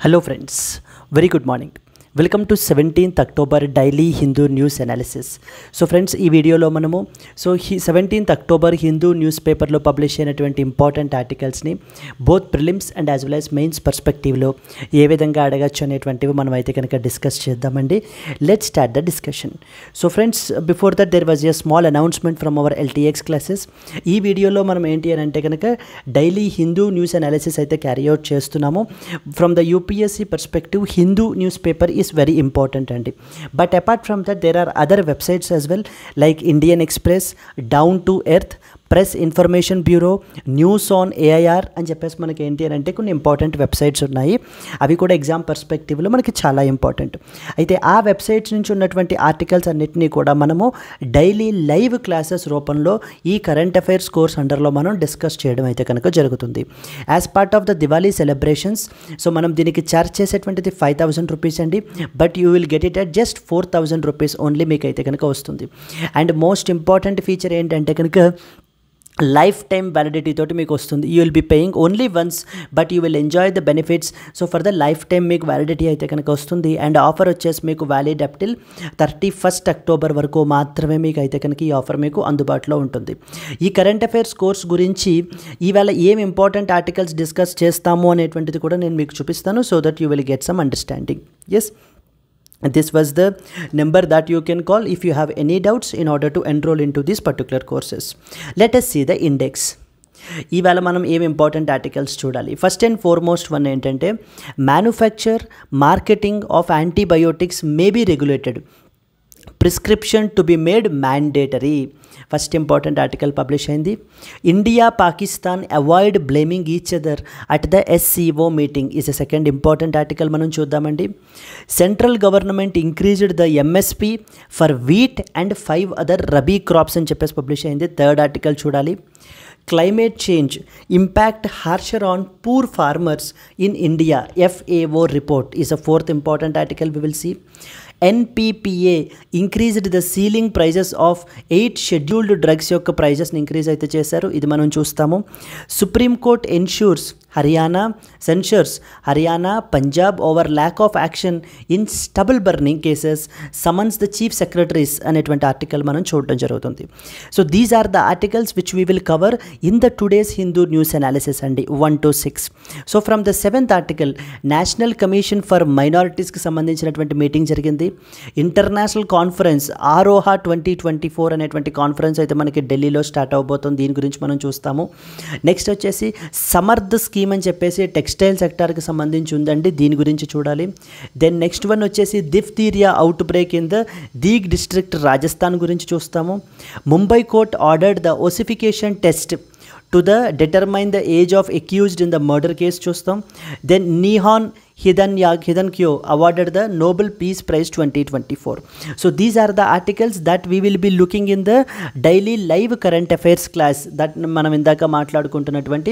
Hello friends, very good morning. Welcome to 17th October daily Hindu news analysis. So friends, ఈ వీడియోలో మనము 17th October Hindu newspaper లో publish అయినటువంటి important ఆర్టికల్స్ని both prelims and as well as mains పర్స్పెక్టివ్లో ఏ విధంగా అడగచ్చు అనేటువంటివి మనం అయితే కనుక డిస్కస్ చేద్దామండి. Let's start the discussion. So friends, before that there was a small announcement from our LTX classes. ఈ వీడియోలో మనం ఏంటి అని అంటే కనుక డైలీ హిందూ న్యూస్ అనాలిసిస్ అయితే క్యారీ అవుట్ చేస్తున్నాము. From the UPSC perspective Hindu news paper is very important అండి. But apart from that there are other websites as well like Indian Express, Down to Earth, press information bureau, news on AIR అని చెప్పేసి మనకి ఏంటి అని అంటే కొన్ని important websites ఉన్నాయి. అవి కూడా ఎగ్జామ్ పర్స్పెక్టివ్లో మనకి చాలా ఇంపార్టెంట్. అయితే ఆ వెబ్సైట్స్ నుంచి ఉన్నటువంటి ఆర్టికల్స్ అన్నిటినీ కూడా మనము డైలీ లైవ్ క్లాసెస్ రూపంలో ఈ కరెంట్ అఫైర్స్ కోర్స్ అండర్లో మనం డిస్కస్ చేయడం అయితే కనుక జరుగుతుంది. As part of the Diwali celebrations, so మనం దీనికి చార్జ్ చేసేటువంటిది 5,000 రూపీస్ అండి. But you will get it at just 4,000 rupees only మీకు అయితే కనుక వస్తుంది. అండ్ మోస్ట్ ఇంపార్టెంట్ ఫీచర్ ఏంటంటే కనుక లైఫ్ టైమ్ వ్యాలిడిటీ తోటి మీకు వస్తుంది. You will be paying only once but you will enjoy the benefits. So for the lifetime మీకు వ్యాలిడిటీ అయితే కనుక వస్తుంది. అండ్ ఆఫర్ వచ్చేసి మీకు valid up till 31st October వరకు మాత్రమే మీకు అయితే కనుక ఈ ఆఫర్ మీకు అందుబాటులో ఉంటుంది. ఈ కరెంట్ అఫైర్స్ కోర్స్ గురించి ఈవేళ ఏం ఇంపార్టెంట్ ఆర్టికల్స్ డిస్కస్ చేస్తాము అనేటువంటిది కూడా నేను మీకు చూపిస్తాను, so that you will get some understanding. Yes, this was the number that you can call if you have any doubts in order to enroll into these particular courses. Let us see the index. ఈవేళ మనం ఏం important articles చూడాలి. First and foremost one ఏంటంటే manufacture marketing of antibiotics may be regulated, prescription to be made mandatory. First important article publish అయింది. India Pakistan avoid blaming each other at the SCO meeting is a second important article మనం చూద్దామండి. Central government increased the MSP for wheat and 5 other rabi crops అని చెప్పేసి publish అయింది. Third article చూడాలి. Climate change impact harsher on poor farmers in India, FAO report is a fourth important article we will see. NPPA increased the ceiling prices of 8 scheduled drugs యొక్క ప్రైజెస్ని increase అయితే చేశారు, ఇది మనం చూస్తాము. Supreme court censures Haryana Punjab over lack of action in stubble burning cases, summons the chief secretaries అనేటువంటి article మనం చూడడం జరుగుతుంది. So these are the articles which we will cover in the today's Hindu news analysis అండి 1 to 6. So from the 7th article national commission for మైనారిటీస్కి సంబంధించినటువంటి meeting జరిగింది. International conference ఆరోహా 2024 అనేటువంటి conference అయితే మనకి ఢిల్లీలో స్టార్ట్ అవబోతుంది, దీని గురించి మనం చూస్తాము. నెక్స్ట్ వచ్చేసి సమర్థ్ స్కీమ్ అని చెప్పేసి టెక్స్టైల్ సెక్టార్కి సంబంధించి ఉందండి, దీని గురించి చూడాలి. దెన్ నెక్స్ట్ వన్ వచ్చేసి diphtheria outbreak in the Deeg district Rajasthan గురించి చూస్తాము. Mumbai court ordered the ossification test to the determine the age of accused in the murder case చూస్తాం. Then Nihon Hidankyo awarded the Nobel Peace Prize 2024. So these are the articles that we will be looking in the daily live current affairs class that మనం ఇందాక మాట్లాడుకుంటున్నటువంటి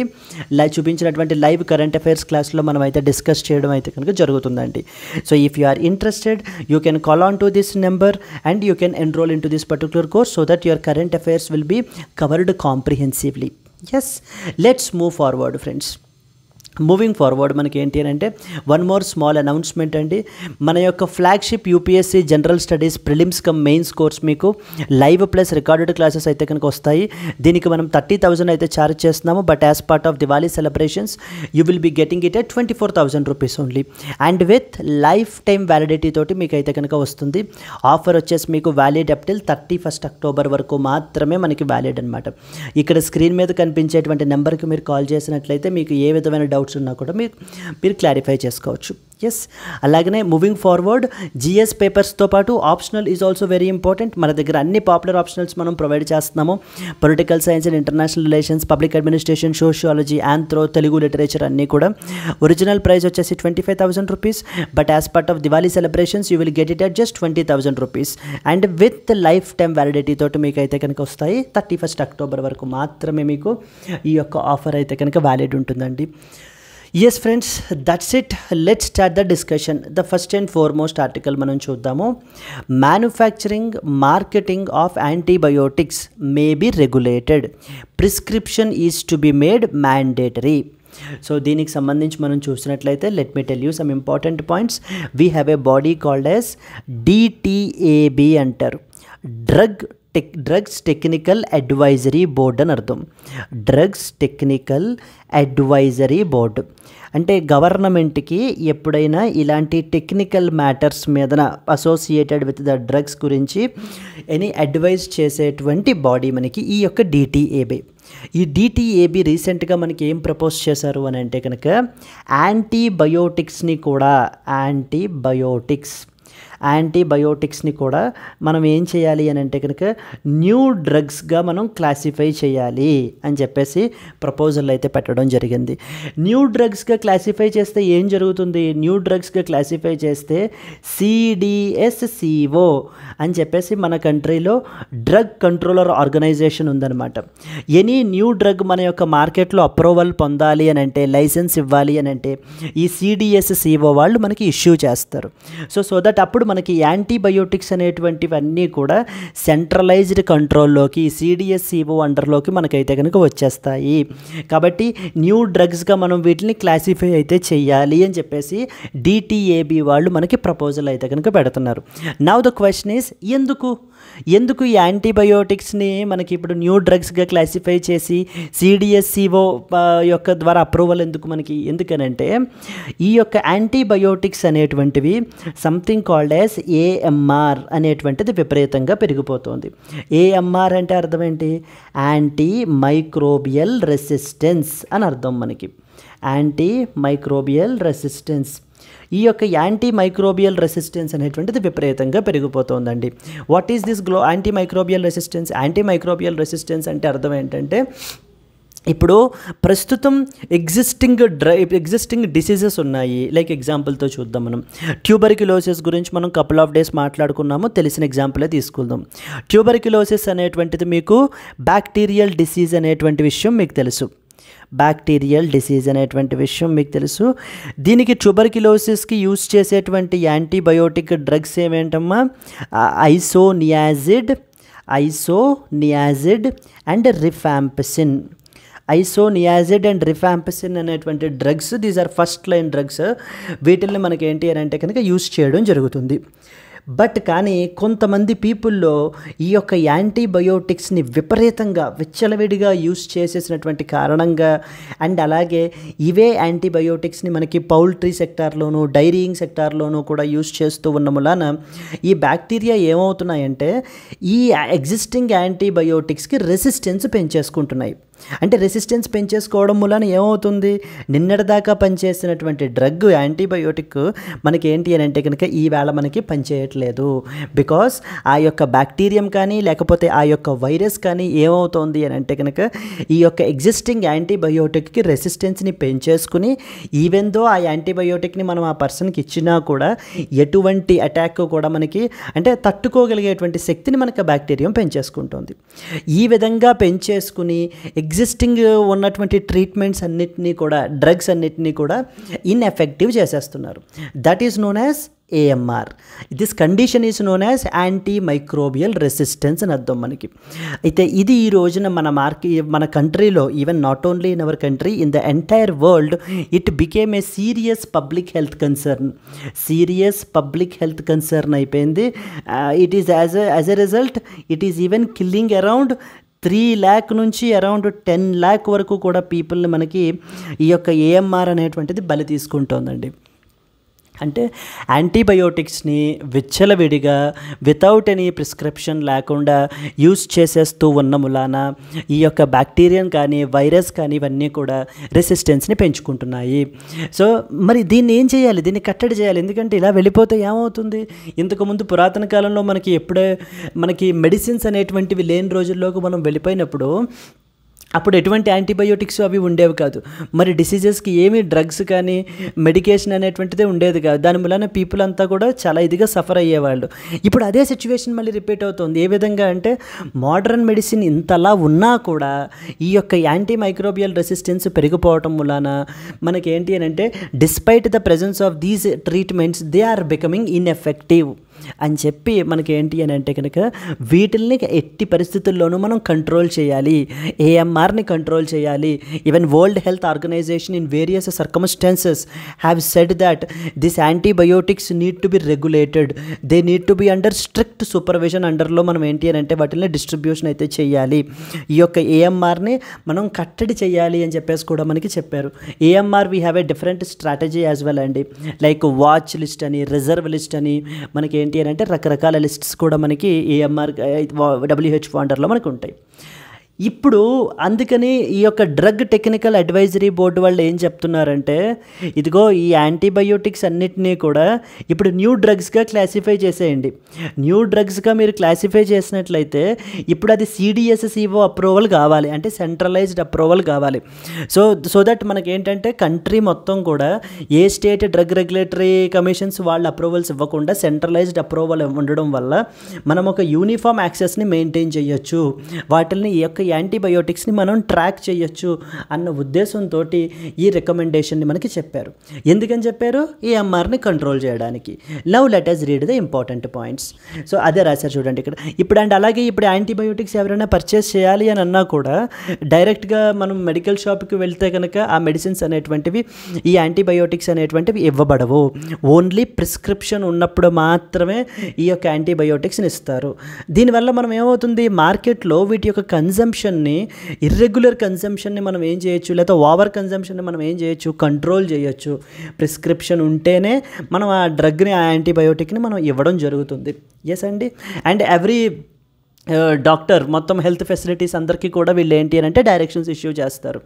చూపించినటువంటి live current affairs క్లాస్లో మనం అయితే discuss చేయడం అయితే కనుక జరుగుతుందండి. So if you are interested you can call on to this number and you can enroll in to this particular course so that your current affairs will be covered comprehensively. Yes, let's move forward friends. Moving forward మనకి ఏంటి అని అంటే one more small announcement అండి. మన యొక్క flagship UPSC general studies prelims cum mains course మీకు live plus recorded classes అయితే కనుక వస్తాయి. దీనికి మనం 30,000 అయితే ఛార్జ్ చేస్తున్నాము. But as part of Diwali celebrations you will be getting it at 24,000 rupees only and with lifetime validity తోటి మీకు అయితే కనుక వస్తుంది. ఆఫర్ వచ్చేసి మీకు valid up till 31st October వరకు మాత్రమే మనకి వ్యాలిడ్ అనమాట. ఇక్కడ స్క్రీన్ మీద కనిపించేటువంటి నెంబర్కి మీరు కాల్ చేసినట్లయితే మీకు ఏ విధమైన డౌట్స్ ఉన్నా కూడా మీరు క్లారిఫై చేసుకోవచ్చు. ఎస్, అలాగనే మూవింగ్ ఫార్వర్డ్ GS పేపర్స్తో పాటు optional is also very important. మన దగ్గర అన్ని పాపులర్ ఆప్షనల్స్ మనం ప్రొవైడ్ చేస్తున్నాము. Political science and international relations, public administration, sociology, anthro, Telugu literature అన్నీ కూడా. ఒరిజినల్ ప్రైస్ వచ్చేసి 25,000 rupees. But as part of Diwali celebrations you will get it at just 20,000 rupees and with lifetime validity తోటి మీకు అయితే కనుక వస్తాయి. 31st October వరకు మాత్రమే మీకు ఈ యొక్క ఆఫర్ అయితే కనుక వ్యాలిడ్ ఉంటుందండి. Yes friends, that's it. Let's start the discussion. The first and foremost article మనం చూద్దాము. Manufacturing, marketing of antibiotics may be regulated. Prescription is to be made mandatory. So దీనికి సంబంధించి మనం చూసినట్లయితే let me tell you some important points. We have a body called as DTAB అంటారు. Drugs technical advisory board అని అర్థం. Drugs technical advisory board అంటే గవర్నమెంట్కి ఎప్పుడైనా ఇలాంటి టెక్నికల్ మ్యాటర్స్ మీద అసోసియేటెడ్ విత్ ద డ్రగ్స్ గురించి ఎనీ అడ్వైజ్ చేసేటువంటి బాడీ మనకి ఈ యొక్క DTAB. ఈ DTAB రీసెంట్గా మనకి ఏం ప్రపోజ్ చేశారు అని అంటే కనుక యాంటీబయోటిక్స్ని కూడా మనం ఏం చేయాలి అని అంటే కనుక న్యూ డ్రగ్స్గా మనం క్లాసిఫై చేయాలి అని చెప్పేసి ప్రపోజల్ అయితే పెట్టడం జరిగింది. న్యూ డ్రగ్స్గా క్లాసిఫై చేస్తే ఏం జరుగుతుంది? న్యూ డ్రగ్స్గా క్లాసిఫై చేస్తే CDSCO అని చెప్పేసి మన కంట్రీలో డ్రగ్ కంట్రోలర్ ఆర్గనైజేషన్ ఉందన్నమాట. ఎనీ న్యూ డ్రగ్ మన యొక్క మార్కెట్లో అప్రూవల్ పొందాలి అని అంటే, లైసెన్స్ ఇవ్వాలి అని అంటే ఈ CDSCO వాళ్ళు మనకి ఇష్యూ చేస్తారు. సో దట్ అప్పుడు మనకి యాంటీబయోటిక్స్ అనేటువంటివన్నీ కూడా సెంట్రలైజ్డ్ కంట్రోల్లోకి CDSCO అండర్లోకి మనకైతే కనుక వచ్చేస్తాయి. కాబట్టి న్యూ డ్రగ్స్గా మనం వీటిని క్లాసిఫై అయితే చేయాలి అని చెప్పేసి DTAB వాళ్ళు మనకి ప్రపోజల్ అయితే కనుక పెడుతున్నారు. నౌ ద క్వశ్చన్ ఈస్ ఎందుకు ఈ యాంటీబయోటిక్స్ని మనకి ఇప్పుడు న్యూ డ్రగ్స్గా క్లాసిఫై చేసి CDSCO యొక్క ద్వారా అప్రూవల్ ఎందుకనంటే ఈ యొక్క యాంటీబయోటిక్స్ అనేటువంటివి సంథింగ్ కాల్డ్ యాజ్ AMR అనేటువంటిది విపరీతంగా పెరిగిపోతుంది. AMR అంటే అర్థం ఏంటి? యాంటీ మైక్రోబియల్ రెసిస్టెన్స్ అని అర్థం మనకి. యాంటీ మైక్రోబియల్ రెసిస్టెన్స్, ఈ యొక్క యాంటీ మైక్రోబియల్ రెసిస్టెన్స్ అనేటువంటిది విపరీతంగా పెరిగిపోతుందండి. What is this anti microbial resistance? Anti microbial resistance అంటే అర్థం ఏంటంటే ఇప్పుడు ప్రస్తుతం ఎగ్జిస్టింగ్ డిసీజెస్ ఉన్నాయి. లైక్ ఎగ్జాంపుల్తో చూద్దాం. మనం ట్యూబర్క్యులోసిస్ గురించి మనం కపుల్ ఆఫ్ డేస్ మాట్లాడుకున్నాము, తెలిసిన ఎగ్జాంపులే తీసుకుందాం. ట్యూబర్క్యులోసిస్ అనేటువంటిది మీకు బ్యాక్టీరియల్ డిసీజ్ అనేటువంటి విషయం మీకు తెలుసు. దీనికి ట్యూబర్క్యులోసిస్కి యూజ్ చేసేటువంటి యాంటీబయోటిక్ డ్రగ్స్ ఏమేంటమ్మా? Isoniazid and rifampicin. అనేటువంటి drugs, these are first line drugs. వీటిల్ని మనకి ఏంటి అని అంటే కనుక యూజ్ చేయడం జరుగుతుంది. బట్ కానీ కొంతమంది పీపుల్లో ఈ యొక్క యాంటీబయోటిక్స్ని విపరీతంగా విచ్చలవిడిగా యూజ్ చేసేసినటువంటి కారణంగా అండ్ అలాగే ఇవే యాంటీబయోటిక్స్ని మనకి పౌల్ట్రీ సెక్టార్లోను, డైరీయింగ్ సెక్టార్లోనూ కూడా యూజ్ చేస్తూ ఉన్న మూలాన ఈ బ్యాక్టీరియా ఏమవుతున్నాయంటే ఈ ఎగ్జిస్టింగ్ యాంటీబయోటిక్స్కి రెసిస్టెన్స్ పెంచేసుకుంటున్నాయి. అంటే రెసిస్టెన్స్ పెంచేసుకోవడం మూలన ఏమవుతుంది? నిన్నటిదాకా పనిచేసినటువంటి డ్రగ్ యాంటీబయోటిక్ మనకి ఏంటి అని అంటే కనుక ఈవేళ మనకి పనిచేయట్లేదు. బికాస్ ఆ యొక్క బ్యాక్టీరియం కానీ లేకపోతే ఆ యొక్క వైరస్ కానీ ఏమవుతుంది అని అంటే కనుక ఈ యొక్క ఎగ్జిస్టింగ్ యాంటీబయోటిక్కి రెసిస్టెన్స్ని పెంచేసుకుని ఈవెన్ దో ఆ యాంటీబయోటిక్ని మనం ఆ పర్సన్కి ఇచ్చినా కూడా ఎటువంటి అటాక్ కూడా మనకి అంటే తట్టుకోగలిగేటువంటి శక్తిని మనకు బ్యాక్టీరియం పెంచేసుకుంటుంది. ఈ విధంగా పెంచేసుకుని ఎగ్జిస్టింగ్ ఉన్నటువంటి ట్రీట్మెంట్స్ అన్నిటినీ కూడా, డ్రగ్స్ అన్నిటినీ కూడా ఇన్ఎఫెక్టివ్ చేసేస్తున్నారు. That is known as AMR. This condition is known as anti microbial resistance అని అర్థం మనకి. అయితే ఇది ఈ రోజున మన కంట్రీలో, even not only in our country, in the entire world it became a serious public health concern అయిపోయింది. It is as a result it is even killing around 3 lakh నుంచి అరౌండ్ 10 lakh వరకు కూడా పీపుల్ని మనకి ఈ యొక్క AMR అనేటువంటిది బలి తీసుకుంటోందండి. అంటే యాంటీబయోటిక్స్ని విచ్చలవిడిగా వితౌట్ ఎనీ ప్రిస్క్రిప్షన్ లేకుండా యూస్ చేసేస్తూ ఉన్న మూలాన ఈ యొక్క బ్యాక్టీరియన్ కానీ వైరస్ కానీ ఇవన్నీ కూడా రెసిస్టెన్స్ని పెంచుకుంటున్నాయి. సో మరి దీన్ని ఏం చేయాలి? దీన్ని కట్టడి చేయాలి. ఎందుకంటే ఇలా వెళ్ళిపోతే ఏమవుతుంది? ఇంతకుముందు పురాతన కాలంలో మనకి మెడిసిన్స్ అనేటువంటివి లేని రోజుల్లోకి మనం వెళ్ళిపోయినప్పుడు అప్పుడు ఎటువంటి యాంటీబయోటిక్స్ అవి ఉండేవి కాదు. మరి డిసీజెస్కి ఏమీ డ్రగ్స్ కానీ మెడికేషన్ అనేటువంటిదే ఉండేది కాదు. దాని వలన పీపుల్ అంతా కూడా చాలా ఇదిగా సఫర్ అయ్యేవాళ్ళు. ఇప్పుడు అదే సిచ్యువేషన్ మళ్ళీ రిపీట్ అవుతుంది. ఏ విధంగా అంటే మోడర్న్ మెడిసిన్ ఇంతలా ఉన్నా కూడా ఈ యొక్క యాంటీ మైక్రోబియల్ రెసిస్టెన్స్ పెరిగిపోవటం వలన మనకి ఏంటి అని అంటే despite the presence of these treatments they are becoming ineffective. అని చెప్పి మనకి ఏంటి అని అంటే కనుక వీటిల్ని ఎట్టి పరిస్థితుల్లోనూ మనం కంట్రోల్ చేయాలి, ఏఎంఆర్ని కంట్రోల్ చేయాలి. Even world health organization in various circumstances have said that this antibiotics need to be regulated, they need to be under strict supervision అండర్లో మనం ఏంటి అని అంటే వాటిని డిస్ట్రిబ్యూషన్ అయితే చేయాలి. ఈ యొక్క ఏఎంఆర్ని మనం కట్టడి చేయాలి అని చెప్పేసి కూడా మనకి చెప్పారు. AMR we have a different strategy as well అండి, లైక్ వాచ్ లిస్ట్ అని, రిజర్వ్ లిస్ట్ అని, మనకి ఏంటి అని అంటే రకరకాల లిస్ట్స్ కూడా మనకి ఏఎంఆర్ WHO అండర్లో మనకు ఉంటాయి. ఇప్పుడు అందుకని ఈ యొక్క డ్రగ్ టెక్నికల్ అడ్వైజరీ బోర్డు వాళ్ళు ఏం చెప్తున్నారంటే, ఇదిగో ఈ యాంటీబయోటిక్స్ అన్నిటినీ కూడా ఇప్పుడు న్యూ డ్రగ్స్గా క్లాసిఫై చేసేయండి. న్యూ డ్రగ్స్గా మీరు క్లాసిఫై చేసినట్లయితే ఇప్పుడు అది CDSCO అప్రూవల్ కావాలి, అంటే సెంట్రలైజ్డ్ అప్రూవల్ కావాలి. సో దట్ మనకి ఏంటంటే కంట్రీ మొత్తం కూడా ఏ స్టేట్ డ్రగ్ రెగ్యులేటరీ కమిషన్స్ వాళ్ళ అప్రూవల్స్ ఇవ్వకుండా సెంట్రలైజ్డ్ అప్రూవల్ ఉండడం వల్ల మనం ఒక యూనిఫామ్ యాక్సెస్ని మెయింటైన్ చేయొచ్చు, వాటిని ఈ యొక్క యాంటీబయోటిక్స్ని మనం ట్రాక్ చేయొచ్చు అన్న ఉద్దేశంతో ఈ రికమెండేషన్ని మనకి చెప్పారు. ఎందుకని చెప్పారు? ఏఎంఆర్ని కంట్రోల్ చేయడానికి. Now let us read the important points. So అదే రాశారు చూడండి ఇక్కడ. ఇప్పుడు అండ్ అలాగే ఇప్పుడు యాంటీబయోటిక్స్ ఎవరైనా పర్చేస్ చేయాలి అని అన్నా కూడా డైరెక్ట్గా మనం మెడికల్ షాప్కి వెళ్తే కనుక ఆ మెడిసిన్స్ అనేటువంటివి, ఈ యాంటీబయోటిక్స్ అనేటువంటివి ఇవ్వబడవు. ఓన్లీ ప్రిస్క్రిప్షన్ ఉన్నప్పుడు మాత్రమే ఈ యొక్క యాంటీబయోటిక్స్ని ఇస్తారు. దీనివల్ల మనం ఏమవుతుంది, మార్కెట్లో వీటి యొక్క ఇర్రెగ్యులర్ కన్జంప్షన్ని మనం ఏం చేయొచ్చు, లేదా ఓవర్ కన్జంప్షన్ని మనం ఏం చేయొచ్చు, కంట్రోల్ చేయొచ్చు. ప్రిస్క్రిప్షన్ ఉంటేనే మనం ఆ డ్రగ్ని, ఆ యాంటీబయోటిక్ని మనం ఇవ్వడం జరుగుతుంది. ఎస్ అండి. అండ్ ఎవ్రీ డాక్టర్ మొత్తం హెల్త్ ఫెసిలిటీస్ అందరికీ కూడా వీళ్ళు ఏంటి అని అంటే డైరెక్షన్స్ ఇష్యూ చేస్తారు.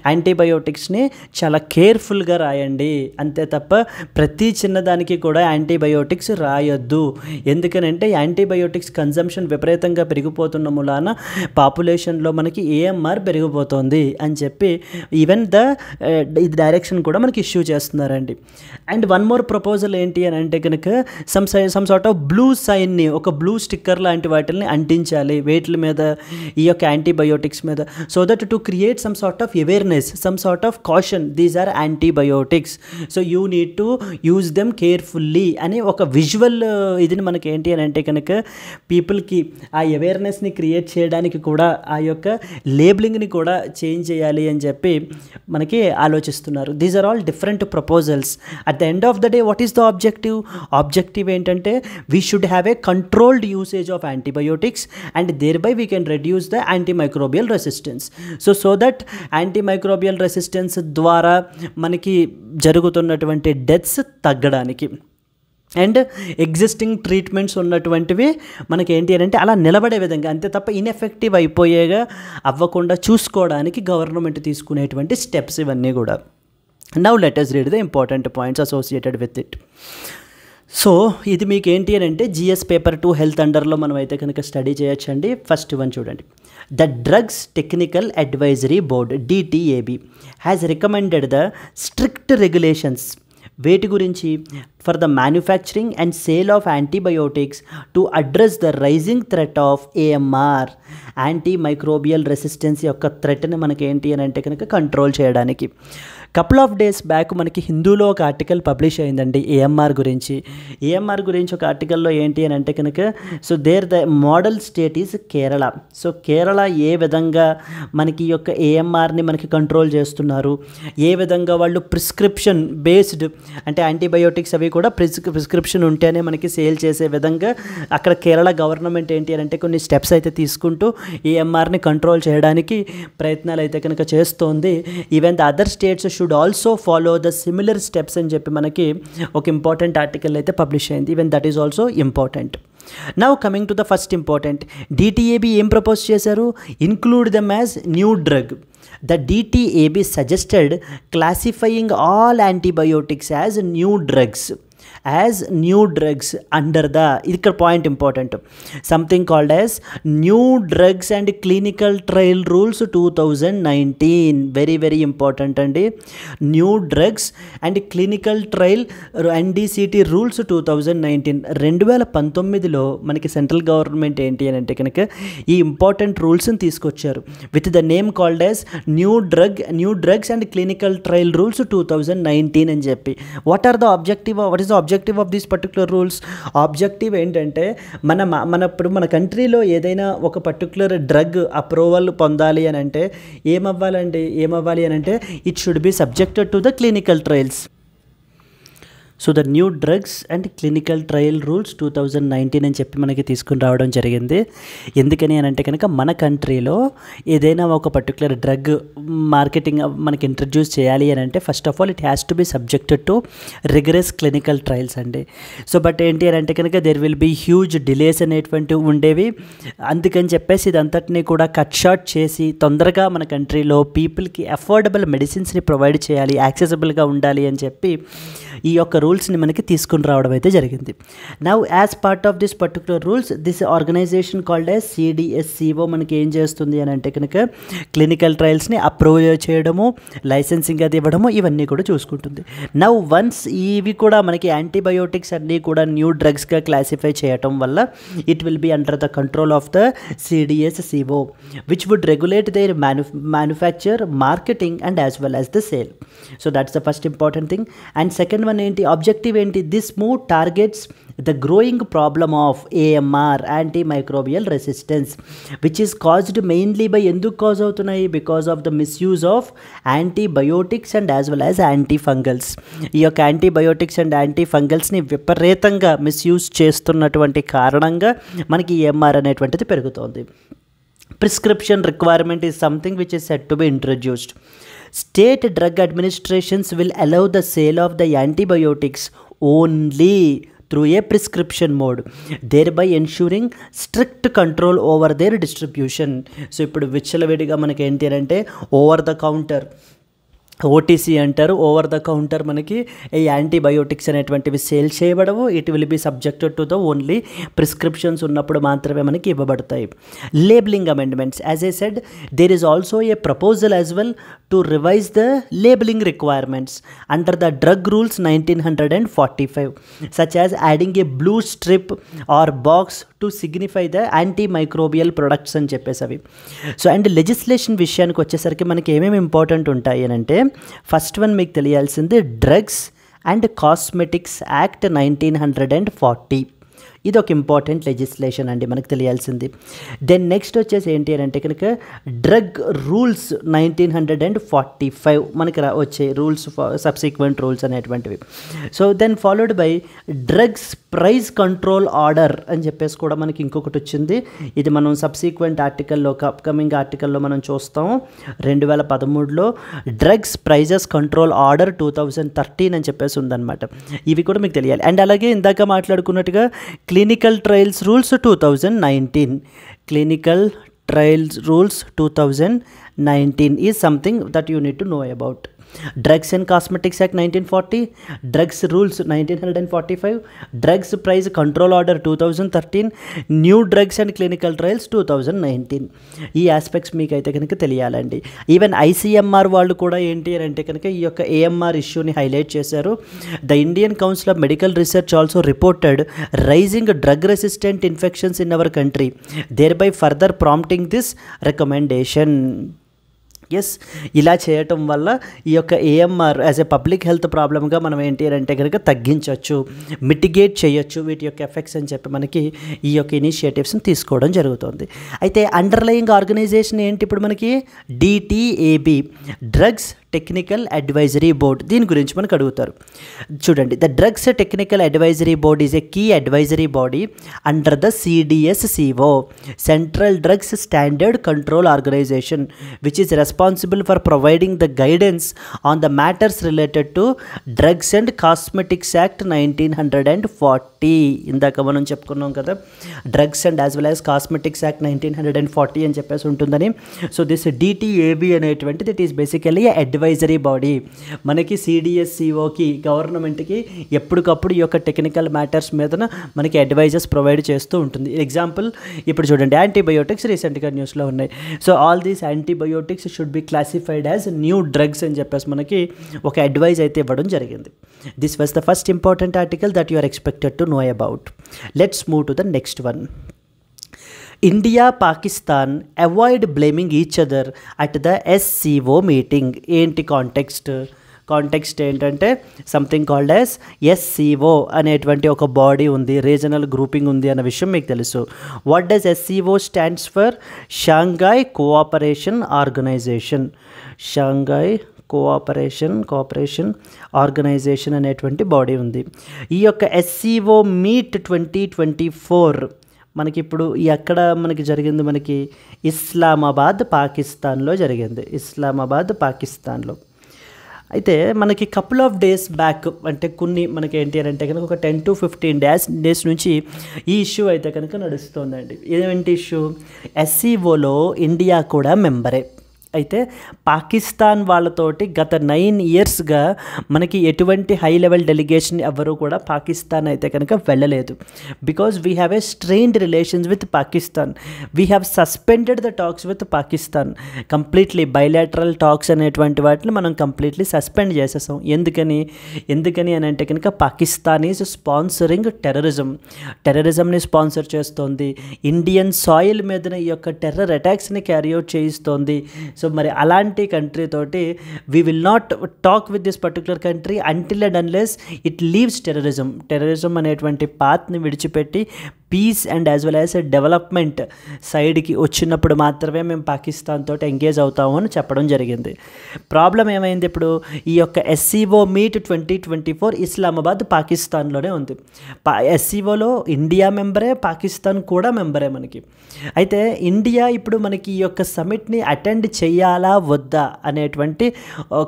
యాంటీబయోటిక్స్ని చాలా కేర్ఫుల్గా రాయండి, అంతే తప్ప ప్రతి చిన్నదానికి కూడా యాంటీబయోటిక్స్ రాయొద్దు. ఎందుకనంటే యాంటీబయోటిక్స్ కన్జంప్షన్ విపరీతంగా పెరిగిపోతున్న మూలాన పాపులేషన్లో మనకి ఏఎంఆర్ పెరిగిపోతుంది అని చెప్పి ఈవెన్ ఇది డైరెక్షన్ కూడా మనకి ఇష్యూ చేస్తున్నారండి. అండ్ వన్ మోర్ ప్రపోజల్ ఏంటి అని అంటే కనుక సమ్ సార్ట్ ఆఫ్ బ్లూ సైన్ని, ఒక బ్లూ స్టిక్కర్ లాంటి వాటిని అంటించాలి వేట్ల మీద, ఈ యొక్క యాంటీబయోటిక్స్ మీద, so that to create some sort of awareness, some sort of caution, these are antibiotics, so you need to use them carefully అని ఒక విజువల్ ఇదిని మనకి ఏంటి అని అంటే కనుక పీపుల్కి ఆ అవేర్నెస్ని క్రియేట్ చేయడానికి కూడా ఆ యొక్క లేబులింగ్ని కూడా చేంజ్ చేయాలి అని చెప్పి మనకి ఆలోచిస్తున్నారు. These are all different proposals. At the end of the day what is the objective ఏంటంటే we should have a controlled usage of antibiotics and thereby we can reduce the antimicrobial resistance. So that antimicrobial resistance ద్వారా మనకి జరుగుతున్నటువంటి deaths తగ్గడానికి and existing treatments ఉన్నటువంటివి మనకి ఏంటి అని అంటే అలా నిలబడే విధంగా, అంతే తప్ప ఇన్ఎఫెక్టివ్ అయిపోయేగా అవ్వకుండా చూసుకోవడానికి గవర్నమెంట్ తీసుకునేటువంటి స్టెప్స్ ఇవన్నీ కూడా. Now let us read the important points associated with it. So ఇది మీకు ఏంటి అని అంటే GS పేపర్ 2 హెల్త్ అండర్లో మనం అయితే కనుక స్టడీ చేయొచ్చండి. ఫస్ట్ వన్ చూడండి. The drugs technical advisory board DTAB has recommended the strict regulations వేటి గురించి for the manufacturing and sale of antibiotics to address the rising threat of AMR, anti microbial resistance యొక్క థ్రెట్ని మనకి ఏంటి అని అంటే కనుక కంట్రోల్ చేయడానికి. కపుల్ ఆఫ్ డేస్ బ్యాక్ మనకి హిందూలో ఒక ఆర్టికల్ పబ్లిష్ అయిందండి ఏఎంఆర్ గురించి. ఏఎంఆర్ గురించి ఒక ఆర్టికల్లో ఏంటి అని అంటే కనుక so the model state is Kerala. So Kerala ఏ విధంగా మనకి ఈ యొక్క ఏఎంఆర్ని మనకి కంట్రోల్ చేస్తున్నారు, ఏ విధంగా వాళ్ళు ప్రిస్క్రిప్షన్ బేస్డ్ అంటే యాంటీబయోటిక్స్ అవి కూడా ప్రిస్క్రిప్షన్ ఉంటేనే మనకి సేల్ చేసే విధంగా అక్కడ కేరళ గవర్నమెంట్ ఏంటి అని అంటే కొన్ని స్టెప్స్ అయితే తీసుకుంటూ ఏఎంఆర్ని కంట్రోల్ చేయడానికి ప్రయత్నాలు అయితే కనుక చేస్తోంది. Even the other states should also follow the similar steps అని చెప్పి మనకి ఒక ఇంపార్టెంట్ ఆర్టికల్ అయితే పబ్లిష్ అయింది. Even that is also important. Now coming to the first important, DTAB ఏం ప్రపోజ్ చేశారు? Include them as new drug. The DTAB suggested classifying all antibiotics as new drugs under the, ikkada point important, something called as New Drugs and Clinical Trial Rules 2019. very important andi. New Drugs and Clinical Trial NDCT Rules 2019. 2019లో మనకి central government ఏంటి అని అంటే కనుక ఈ important రూల్స్ని తీసుకొచ్చారు with the name called as new drugs and clinical trial rules 2019 అని చెప్పి. What is the objective objective of these particular rules? Objective ఏంటంటే ఇప్పుడు మన కంట్రీలో ఏదైనా ఒక పర్టికులర్ డ్రగ్ అప్రూవల్ పొందాలి అని అంటే ఏమవ్వాలి అని అంటే it should be subjected to the clinical trials. So the new drugs and clinical trial rules 2019 అని చెప్పి మనకి తీసుకుని రావడం జరిగింది. ఎందుకని అని అంటే కనుక మన కంట్రీలో ఏదైనా ఒక పర్టికులర్ డ్రగ్ మార్కెటింగ్ మనకి ఇంట్రడ్యూస్ చేయాలి అని అంటే first of all it has to be subjected to rigorous clinical trials అండి. సో బట్ ఏంటి అని అంటే కనుక there will be huge delays అనేటువంటివి ఉండేవి. అందుకని చెప్పేసి ఇదంతటినీ కూడా కట్ షార్ట్ చేసి తొందరగా మన కంట్రీలో పీపుల్కి అఫోర్డబుల్ మెడిసిన్స్ని ప్రొవైడ్ చేయాలి, యాక్సెసిబుల్గా ఉండాలి అని చెప్పి ఈ యొక్క రూల్స్ని మనకి తీసుకుని రావడం అయితే జరిగింది. Now as part of this particular rules this organisation called as CDSCO మనకి ఏం చేస్తుంది అని అంటే కనుక క్లినికల్ ట్రయల్స్ని అప్రూవ్ చేయడము, లైసెన్సింగ్ అది ఇవ్వడము ఇవన్నీ కూడా చూసుకుంటుంది. నౌ వన్స్ ఇవి కూడా మనకి యాంటీబయోటిక్స్ అన్నీ కూడా న్యూ డ్రగ్స్గా క్లాసిఫై చేయటం వల్ల it will be under the control of the CDSCO which would regulate their manufacture, marketing and as well as the sale. So that's the first important thing. And second one ఏంటి, objective ఏంటి, this move targets the growing problem of AMR, antimicrobial resistance, which is caused mainly by, ఎందుకు cause అవుతున్నాయి, because of the misuse of antibiotics and as well as antifungals. ఈ యొక్క antibiotics and యాంటీఫంగల్స్ని విపరీతంగా misuse చేస్తున్నటువంటి కారణంగా మనకి AMR అనేటువంటిది పెరుగుతోంది. Prescription requirement is something which is said to be introduced. State drug administrations will allow the sale of the antibiotics only through a prescription mode, thereby ensuring strict control over their distribution. So ఇప్పుడు విచ్చలవిడిగా మనకి ఏంటి అంటే over the counter OTC అంటారు, over the counter మనకి ఈ antibiotics అనేటువంటివి sale చేయబడవు. It will be subjected to the only prescriptions ఉన్నప్పుడు మాత్రమే మనకి ఇవ్వబడతాయి. Labelling amendments, as I said there is also a proposal as well to revise the labelling requirements under the drug rules 1945 such as adding a blue strip or box to signify the antimicrobial products అని చెప్పేసి అవి. So and legislation విషయానికి వచ్చేసరికి మనకి ఏమేమి important ఉంటాయి అని అంటే ఫస్ట్ వన్ మీకు తెలియాల్సింది డ్రగ్స్ అండ్ కాస్మెటిక్స్ యాక్ట్ 1940. ఇది ఒక ఇంపార్టెంట్ లెజిస్లేషన్ అండి మనకు తెలియాల్సింది. దెన్ నెక్స్ట్ వచ్చేసి ఏంటి అని అంటే కనుక డ్రగ్ రూల్స్ 1945 మనకి వచ్చే రూల్స్, సబ్సిక్వెంట్ రూల్స్ అనేటువంటివి. So then followed by drugs price control order అని చెప్పేసి కూడా మనకి ఇంకొకటి వచ్చింది. ఇది మనం సబ్సిక్వెంట్ ఆర్టికల్లో, అప్కమింగ్ ఆర్టికల్లో మనం చూస్తాము. 2013లో డ్రగ్స్ ప్రైజెస్ కంట్రోల్ ఆర్డర్ 2013 అని చెప్పేసి ఉందన్నమాట. ఇవి కూడా మీకు తెలియాలి. అండ్ అలాగే ఇందాక మాట్లాడుకున్నట్టుగా clinical trials rules 2019. Clinical trials rules 2019 is something that you need to know about. Drugs and Cosmetics Act 1940, Drugs Rules 1945, Drugs Price Control Order 2013, New Drugs and Clinical Trials 2019. ఈ ఆస్పెక్ట్స్ మీకు అయితే కనుక తెలియాలండి. ఈవెన్ ICMR వాళ్ళు కూడా ఏంటి అని అంటే కనుక ఈ యొక్క AMR ఇష్యూని హైలైట్ చేశారు. The Indian council of medical research also reported rising drug resistant infections in our country, thereby further prompting this recommendation. Yes, ఇలా చేయటం వల్ల ఈ యొక్క AMR as a public health ప్రాబ్లమ్గా మనం ఏంటి అంటే కనుక తగ్గించవచ్చు, మిటిగేట్ చేయొచ్చు వీటి యొక్క ఎఫెక్ట్స్ అని చెప్పి మనకి ఈ యొక్క ఇనిషియేటివ్స్ని తీసుకోవడం జరుగుతుంది. అయితే అండర్లయింగ్ ఆర్గనైజేషన్ ఏంటి ఇప్పుడు మనకి DTAB, drugs technical advisory board. దీని గురించి మనకు అడుగుతారు. చూడండి, the drugs technical advisory board is a key advisory body under the CDSCO, central drugs standard control organisation, which is responsible for providing the guidance on the matters related to drugs and cosmetics act 1940. ఇందాక మనం చెప్పుకున్నాం కదా, drugs and as well as cosmetics act 1940 అని చెప్పేసి ఉంటుందని. So this DTAB అనేటువంటిది it is basically advisory body. మనకి CDSCOకి, గవర్నమెంట్కి ఎప్పటికప్పుడు ఈ యొక్క టెక్నికల్ మ్యాటర్స్ మీద మనకి అడ్వైజర్స్ ప్రొవైడ్ చేస్తూ ఉంటుంది. ఎగ్జాంపుల్ ఇప్పుడు చూడండి, యాంటీబయోటిక్స్ రీసెంట్గా న్యూస్లో ఉన్నాయి. So all these antibiotics should be classified as new drugs అని చెప్పేసి మనకి ఒక అడ్వైజ్ అయితే ఇవ్వడం జరిగింది. This was the first important article that you are expected to know about. Let's move to the next one. India, Pakistan avoid blaming each other at the SCO meeting. ఏంటి context? Context ఏంటంటే something called as SCO అనేటువంటి ఒక body ఉంది, regional grouping ఉంది అన్న విషయం మీకు తెలుసు. What does SCO stands for? Shanghai cooperation organisation. Shanghai cooperation organisation అనేటువంటి బాడీ ఉంది. ఈ యొక్క ఎస్సీఓ మీట్ 2024 మనకి ఇప్పుడు ఎక్కడ మనకి జరిగింది? మనకి ఇస్లామాబాద్ పాకిస్తాన్లో జరిగింది. ఇస్లామాబాద్ పాకిస్తాన్లో. అయితే మనకి కపుల్ ఆఫ్ డేస్ బ్యాక్, అంటే కొన్ని మనకి ఏంటి అని అంటే కనుక ఒక 10 to 15 డేస్ నుంచి ఈ ఇష్యూ అయితే కనుక నడుస్తుందండి. ఏమేంటి ఇష్యూ? ఎస్సీఓలో ఇండియా కూడా మెంబరే. అయితే పాకిస్తాన్ వాళ్ళతోటి గత 9 ఇయర్స్గా మనకి ఎటువంటి హై లెవెల్ డెలిగేషన్ ఎవరు కూడా పాకిస్తాన్ అయితే కనుక వెళ్ళలేదు. Because we have a strained relations with Pakistan. We have suspended the talks with Pakistan completely. Bilateral talks అనేటువంటి వాటిని మనం కంప్లీట్లీ సస్పెండ్ చేసేసాం. ఎందుకని అని అంటే కనుక పాకిస్తాన్ ఈజ్ స్పాన్సరింగ్ టెర్రరిజంని స్పాన్సర్ చేస్తోంది. ఇండియన్ సాయిల్ మీద ఈ యొక్క టెర్రర్ అటాక్స్ని క్యారీ అవుట్ చేయిస్తోంది. సో మరి అలాంటి కంట్రీ తోటి we will not talk with this particular country until and unless it leaves terrorism అనేటువంటి పాత్ని విడిచిపెట్టి peace and as well as development సైడ్కి వచ్చినప్పుడు మాత్రమే మేము పాకిస్తాన్ తోటి ఎంగేజ్ అవుతాము అని చెప్పడం జరిగింది. ప్రాబ్లం ఏమైంది? ఇప్పుడు ఈ యొక్క ఎస్సీఓ మీట్ 2024 ఇస్లామాబాద్ పాకిస్తాన్లోనే ఉంది. ఎస్సీఓలో ఇండియా మెంబరే, పాకిస్తాన్ కూడా మెంబరే మనకి. అయితే ఇండియా ఇప్పుడు మనకి ఈ యొక్క సమిట్ని అటెండ్ చేయాలా వద్దా అనేటువంటి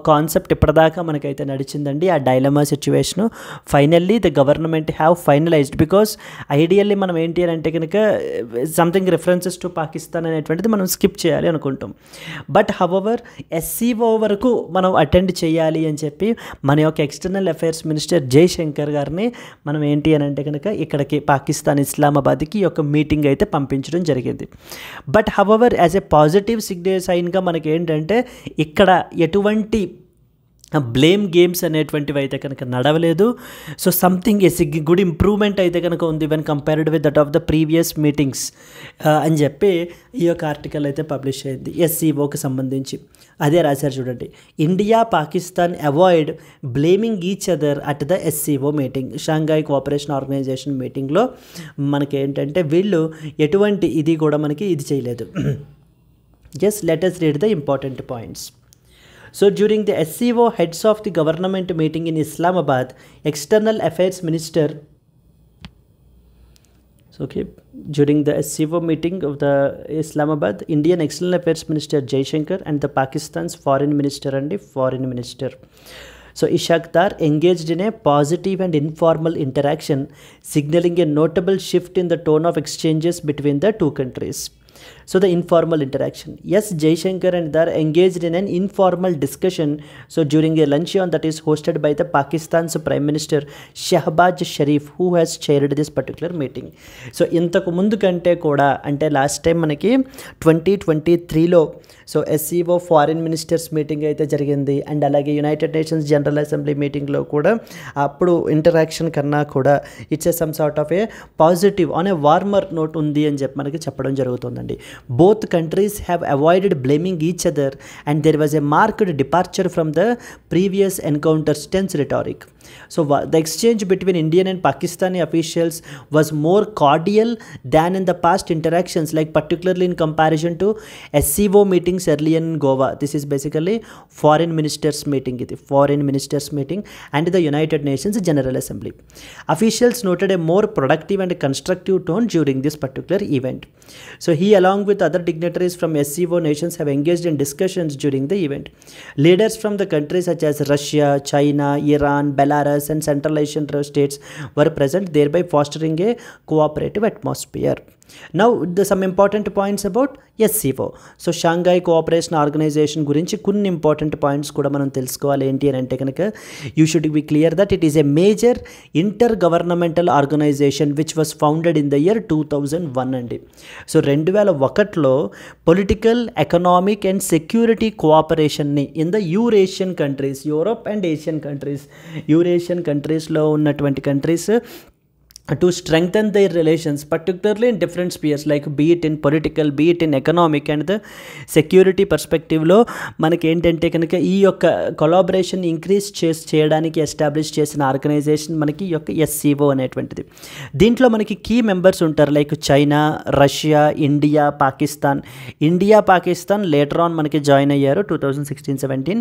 కాన్సెప్ట్ ఇప్పటిదాకా మనకైతే నడిచిందండి. ఆ dilemma situation finally the government have finalised. Because ideally మనం ఏంటి అని అంటే కనుక సంథింగ్ రిఫరెన్సెస్ టు పాకిస్తాన్ అనేటువంటిది మనం స్కిప్ చేయాలి అనుకుంటాం. బట్ హవెవర్ ఎస్సీఓ వరకు మనం అటెండ్ చేయాలి అని చెప్పి మన యొక్క ఎక్స్టర్నల్ అఫైర్స్ మినిస్టర్ జైశంకర్ గారిని మనం ఏంటి అని అంటే కనుక ఇక్కడికి పాకిస్తాన్ ఇస్లామాబాద్కి యొక్క మీటింగ్ అయితే పంపించడం జరిగింది. But however as a positive సైన్గా మనకి ఏంటంటే ఇక్కడ ఎటువంటి బ్లేమ్ గేమ్స్ అనేటువంటివి అయితే కనుక నడవలేదు. So something is good improvement అయితే కనుక ఉంది when compared with that of the previous meetings అని చెప్పి ఈ యొక్క ఆర్టికల్ అయితే పబ్లిష్ అయింది ఎస్సీఓకి సంబంధించి. అదే రాశారు చూడండి, India Pakistan avoid blaming each other at the SCO meeting. Shanghai cooperation organisation మీటింగ్లో మనకి ఏంటంటే వీళ్ళు ఎటువంటి ఇది కూడా మనకి ఇది చేయలేదు. Just let us read the important points. So during the SCO heads of the government meeting in Islamabad, External Affairs Minister, during the SCO meeting of the Islamabad, Indian External Affairs Minister Jaishankar and the Pakistan's Foreign Minister. So Ishaq Dar engaged in a positive and informal interaction, signaling a notable shift in the tone of exchanges between the two countries. So the informal interaction. Yes, Jaishankar and Dar engaged in an informal discussion. So during a luncheon that is hosted by the Pakistan's Prime Minister Shahbaz Sharif, who has chaired this particular meeting. So ఇంతకు ముందు కంటే కూడా అంటే last time మనకి 2023లో so SCO foreign ministers meeting అయితే జరిగింది. And అలాగే యునైటెడ్ నేషన్స్ జనరల్ అసెంబ్లీ మీటింగ్లో కూడా అప్పుడు ఇంటరాక్షన్ కన్నా కూడా it's some sort of A positive on a warmer note ఉంది అని చెప్పి మనకి చెప్పడం జరుగుతుందండి. Both countries have avoided blaming each other and there was a marked departure from the previous encounter's tense rhetoric. So the exchange between Indian and Pakistani officials was more cordial than in the past interactions, like particularly in comparison to SCO meetings earlier in Goa. This is basically foreign ministers meeting and the United Nations General Assembly. Officials noted a more productive and constructive tone during this particular event. So he along with other dignitaries from SCO nations have engaged in discussions during the event. Leaders from the countries such as Russia, China, Iran, Belarus and Central Asian states were present, thereby fostering a cooperative atmosphere. Now some important points about SCO. So Shanghai Cooperation Organization గురించి కొన్ని important points కూడా మనం తెలుసుకోవాలి. ఏంటి అని అంటే కనుక you should be clear that it is a major inter governmental organization which was founded in the year 2001 అండి. సో 2001లో పొలిటికల్, ఎకనామిక్ అండ్ సెక్యూరిటీ కోఆపరేషన్ని in the Eurasian countries, Europe and Asian కంట్రీస్లో ఉన్నటువంటి countries to strengthen their relations, particularly in different spheres, like be it in political, be it in economic and the security perspective లో మనకి ఏంటంటే కనుక ఈ యొక్క collaboration increase చేయడానికి establish చేసిన ఆర్గనైజేషన్ మనకి ఈ యొక్క ఎస్సీఓ అనేటువంటిది. దీంట్లో మనకి కీ మెంబర్స్ ఉంటారు, like China, Russia, India, Pakistan later on మనకి జాయిన్ అయ్యారు 2016-17,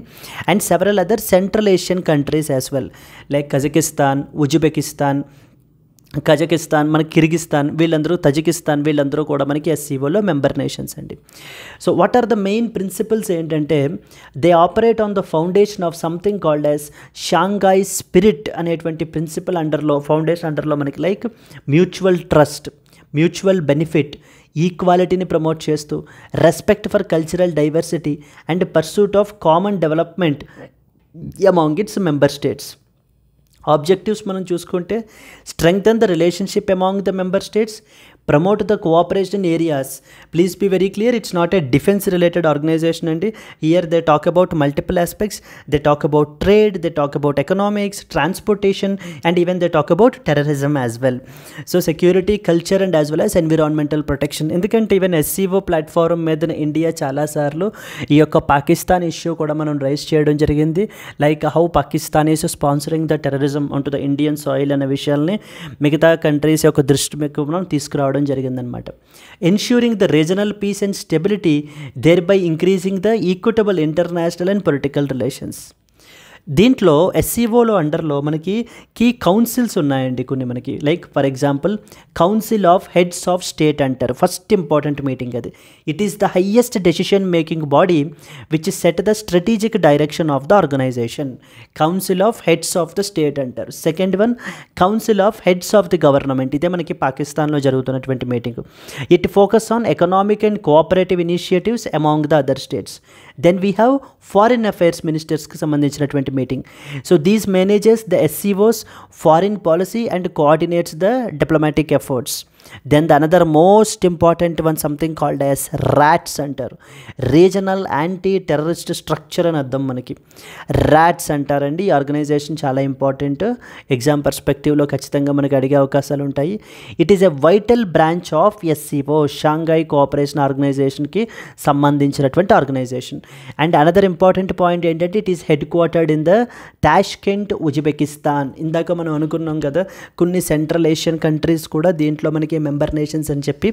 and several other central Asian countries as well, like Kazakhstan, Uzbekistan, మన కిర్గిస్తాన్, తజికిస్తాన్ వీళ్ళందరూ కూడా మనకి ఎస్సీఓలో మెంబర్ నేషన్స్ అండి. So what are the main principles ఏంటంటే, they operate on the foundation of something called as Shanghai spirit అనేటువంటి principle foundation అండర్లో మనకి like mutual trust, mutual benefit, ఈక్వాలిటీని ప్రమోట్ చేస్తూ respect for cultural diversity and pursuit of common development among its member states. Objectives మనం చూసుకుంటే, strengthen the relationship among the member states, promote the cooperation areas. Please be very clear, it's not a defence related organization అండి. Here they talk about multiple aspects, they talk about trade, they talk about economics, transportation and even they talk about terrorism as well. So security, culture and as well as environmental protection. ఎందుకంటే even SCO platform మీద India చాలాసార్లు ఈ యొక్క Pakistan issue కూడా మనం raise చేయడం జరిగింది, like how Pakistan is sponsoring the terrorism on to the Indian soil అనే విషయాల్ని మిగతా కంట్రీస్ యొక్క దృష్టి మనం తీసుకురావడం జరిగిందనమాట. Ensuring the regional peace and stability, thereby increasing the equitable international and political relations. దీంట్లో ఎస్సీఓలో అండర్లో మనకి కీ కౌన్సిల్స్ ఉన్నాయండి కొన్ని మనకి, like for example council of heads of state అంటారు, ఫస్ట్ ఇంపార్టెంట్ మీటింగ్ అది. It is the highest decision making body which set the strategic direction of the organization. Council of heads of the state అంటారు. Second one council of heads of the government, ఇదే మనకి పాకిస్తాన్లో జరుగుతున్నటువంటి meeting. It focus on economic and cooperative initiatives among the other states. Then we have foreign affairs మినిస్టర్స్కి సంబంధించినటువంటి meeting. So these manages the SCO's foreign policy and coordinates the diplomatic efforts. Then the another most important one, something called as RATS అంటారు, regional anti terrorist structure అని అర్థం మనకి. RATS అంటారండి. ఈ organisation చాలా important, exam పర్స్పెక్టివ్లో ఖచ్చితంగా మనకి అడిగే అవకాశాలు ఉంటాయి. It is a vital branch of SCO, Shanghai cooperation ఆర్గనైజేషన్కి సంబంధించినటువంటి organization. And another important point ఏంటంటే, it is headquartered in the Tashkent, Uzbekistan. ఇందాక మనం అనుకున్నాం కదా కొన్ని సెంట్రల్ ఏషియన్ కంట్రీస్ కూడా దీంట్లో మనకి member nations అని చెప్పి.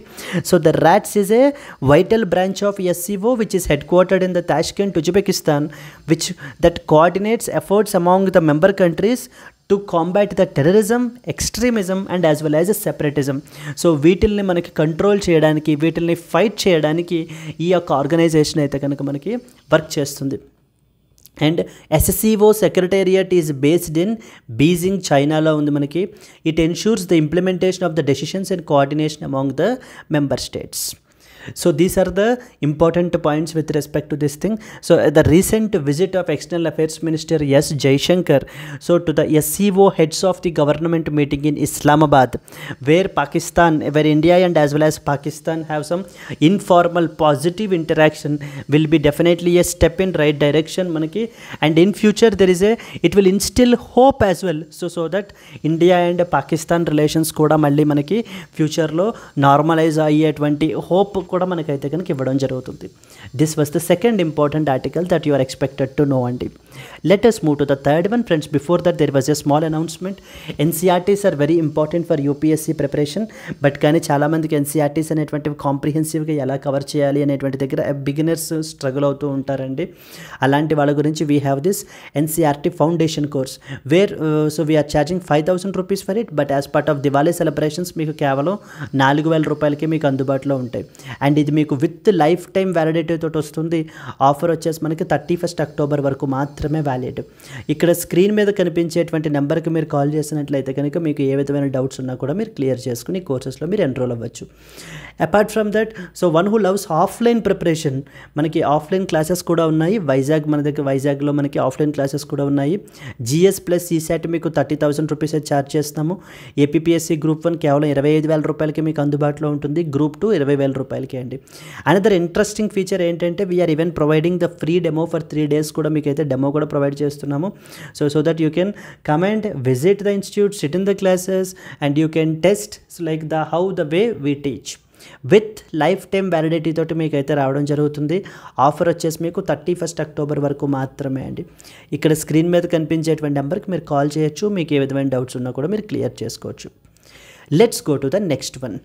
So the RATS is a vital branch of SCO which is headquartered in the Tashkent, Uzbekistan, which that coordinates efforts among the member countries to combat the terrorism, extremism and as well as separatism. So వీటిల్ని మనకి control చేయడానికి, వీటిల్ని fight చేయడానికి ఈ యొక్క organisation అయితే కనుక మనకి వర్క్ చేస్తుంది. And SCO secretariat is based in Beijing, చైనాలో ఉంది మనకి. It ensures the implementation of the decisions and coordination among the member states. So these are the important points with respect to this thing. So the recent visit of External Affairs Minister S. Jaishankar, so to the SCO heads of the government meeting in Islamabad, where India and as well as Pakistan have some informal positive interaction, will be definitely a step in right direction manaki. And in future it will instill hope as well, so that India and Pakistan relations kuda malli manaki future lo normalize ayyetvanti hope కూడా మనకైతే కనుక ఇవ్వడం జరుగుతుంది. This was the second important article that you are expected to know అండి. Let us move to the third one. Friends, before that there was a small announcement. NCERTs are very important for UPSC preparation, but కానీ చాలామందికి NCERTs అనేటువంటివి కాంప్రిహెన్సివ్గా ఎలా cover చేయాలి అనేటువంటి దగ్గర beginners struggle అవుతూ ఉంటారండి. అలాంటి వాళ్ళ గురించి we have this NCERT foundation course, where so we are charging 5,000 rupees for it, but as part of Diwali celebrations మీకు కేవలం 4,000 రూపాయలకి మీకు అందుబాటులో ఉంటాయి. అండ్ ఇది మీకు విత్ లైఫ్ టైం వ్యాలిడిటీ తోటి వస్తుంది. ఆఫర్ వచ్చేసి మనకి 31st October వరకు మాత్రమే వ్యాలిడ్. ఇక్కడ స్క్రీన్ మీద కనిపించేటువంటి నెంబర్కి మీరు కాల్ చేసినట్లయితే కనుక మీకు ఏ విధమైన డౌట్స్ ఉన్నా కూడా మీరు క్లియర్ చేసుకుని కోర్సెస్లో మీరు ఎన్రోల్ అవ్వచ్చు. Apart from that, so one who loves offline preparation, మనకి ఆఫ్లైన్ క్లాసెస్ కూడా ఉన్నాయి. మన దగ్గర వైజాగ్లో మనకి ఆఫ్లైన్ క్లాసెస్ కూడా ఉన్నాయి. GS ప్లస్ CSAT మీకు 30,000 రూపీస్ ఛార్జ్ చేస్తాము. APPSC Group 1 కేవలం 25,000 రూపాయలకి మీకు అందుబాటులో ఉంటుంది. Group 2 20,000 రూపాయలకి వరకే అండి. అనదర్ ఇంట్రెస్టింగ్ ఫీచర్ ఏంటంటే we are even providing the free demo for 3 days కూడా మీకైతే డెమో కూడా ప్రొవైడ్ చేస్తున్నాము. So that you can come and visit the institute, sit in the classes and you can test like how the way we teach with lifetime validity తోటి మీకు అయితే రావడం జరుగుతుంది. Offer వచ్చేసి మీకు 31st October వరకు మాత్రమే అండి. ఇక్కడ స్క్రీన్ మీద కనిపించేటువంటి నెంబర్కి మీరు కాల్ చేయొచ్చు. మీకు ఏ విధమైన డౌట్స్ ఉన్నా కూడా మీరు క్లియర్ చేసుకోవచ్చు. Let's go to the next one.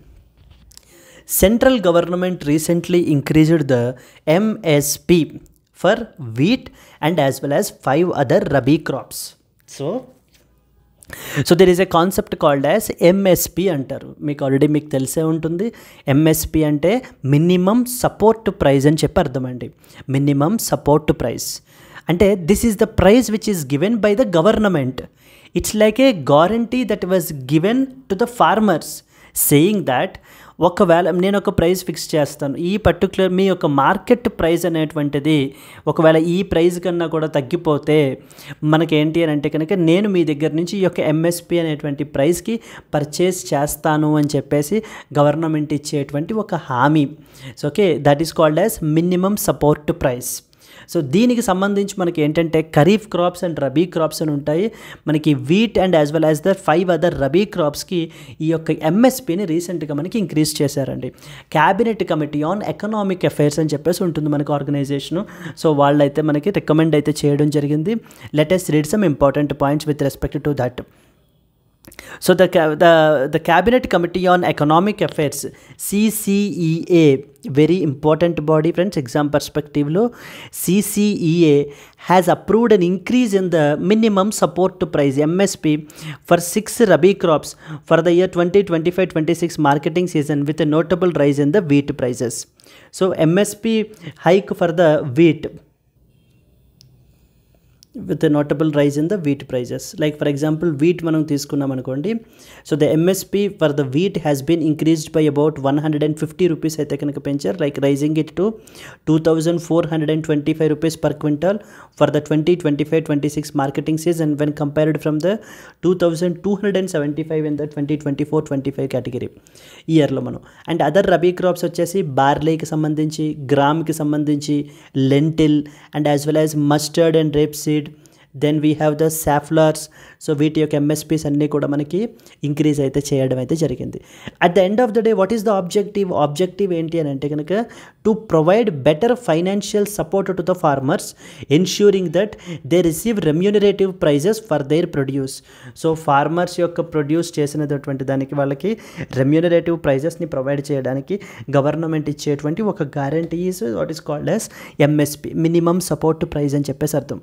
Central government recently increased the MSP for wheat and as well as 5 other rabi crops. So there is a concept called as MSP అంటారు. మీకు already మీకు తెలిసే ఉంటుంది. MSP అంటే minimum support price అని చెప్పి అర్థం అండి. మినిమం సపోర్ట్ ప్రైస్ అంటే this is the price which is given by the government. It's like A guarantee that was given to the farmers saying that ఒకవేళ నేను ఒక ప్రైస్ ఫిక్స్ చేస్తాను, ఈ పర్టికులర్ మీ యొక్క మార్కెట్ ప్రైస్ అనేటువంటిది ఒకవేళ ఈ ప్రైస్ కన్నా కూడా తగ్గిపోతే మనకేంటి అని అంటే కనుక నేను మీ దగ్గర నుంచి ఈ యొక్క ఎంఎస్పి అనేటువంటి ప్రైస్కి పర్చేస్ చేస్తాను అని చెప్పేసి గవర్నమెంట్ ఇచ్చేటువంటి ఒక హామీ. So okay, that is called as minimum support price. So దీనికి సంబంధించి మనకి ఏంటంటే kharif crops and rabi crops అని ఉంటాయి. మనకి wheat and as well as the 5 other rabi క్రాప్స్కి ఈ యొక్క ఎంఎస్పిని రీసెంట్గా మనకి ఇంక్రీజ్ చేశారండి. Cabinet committee on economic affairs అని చెప్పేసి ఉంటుంది మనకి ఆర్గనైజేషను. సో వాళ్ళైతే మనకి రికమెండ్ అయితే చేయడం జరిగింది. Let us read some important points with respect to that. So the Cabinet Committee on Economic Affairs, CCEA, very important body friends, exam perspective lo CCEA has approved an increase in the minimum support price MSP for 6 rabi crops for the year 2025-26 marketing season with a notable rise in the wheat prices. So MSP hike for the wheat with a notable rise in the wheat prices. Like for example wheat మనం తీసుకున్నాం అనుకోండి. So the MSP for the wheat has been increased by about 150 rupees అయితే కనుక పెంచారు. Like raising it to 2425 rupees per quintal for the 2025-26 marketing season when compared from the 2275 in the 2024-25 category ఇయర్లో మనం. And other rabi crops వచ్చేసి బార్లీకి సంబంధించి, గ్రామ్కి సంబంధించి, lentil and as well as mustard and rape seed. Then we have the safflowers. So వీటి యొక్క ఎంఎస్పీస్ అన్నీ కూడా మనకి ఇంక్రీజ్ అయితే చేయడం అయితే జరిగింది. At the end of the day what is the objective ఏంటి అని అంటే కనుక to provide better financial support to the farmers ensuring that they receive remunerative prices for their produce. So farmers యొక్క ప్రొడ్యూస్ చేసినటువంటి దానికి వాళ్ళకి రెమ్యూనరేటివ్ ప్రైజెస్ని provide చేయడానికి గవర్నమెంట్ ఇచ్చేటువంటి ఒక guarantee is what is called as MSP, minimum support price అని చెప్పేసి అర్థం.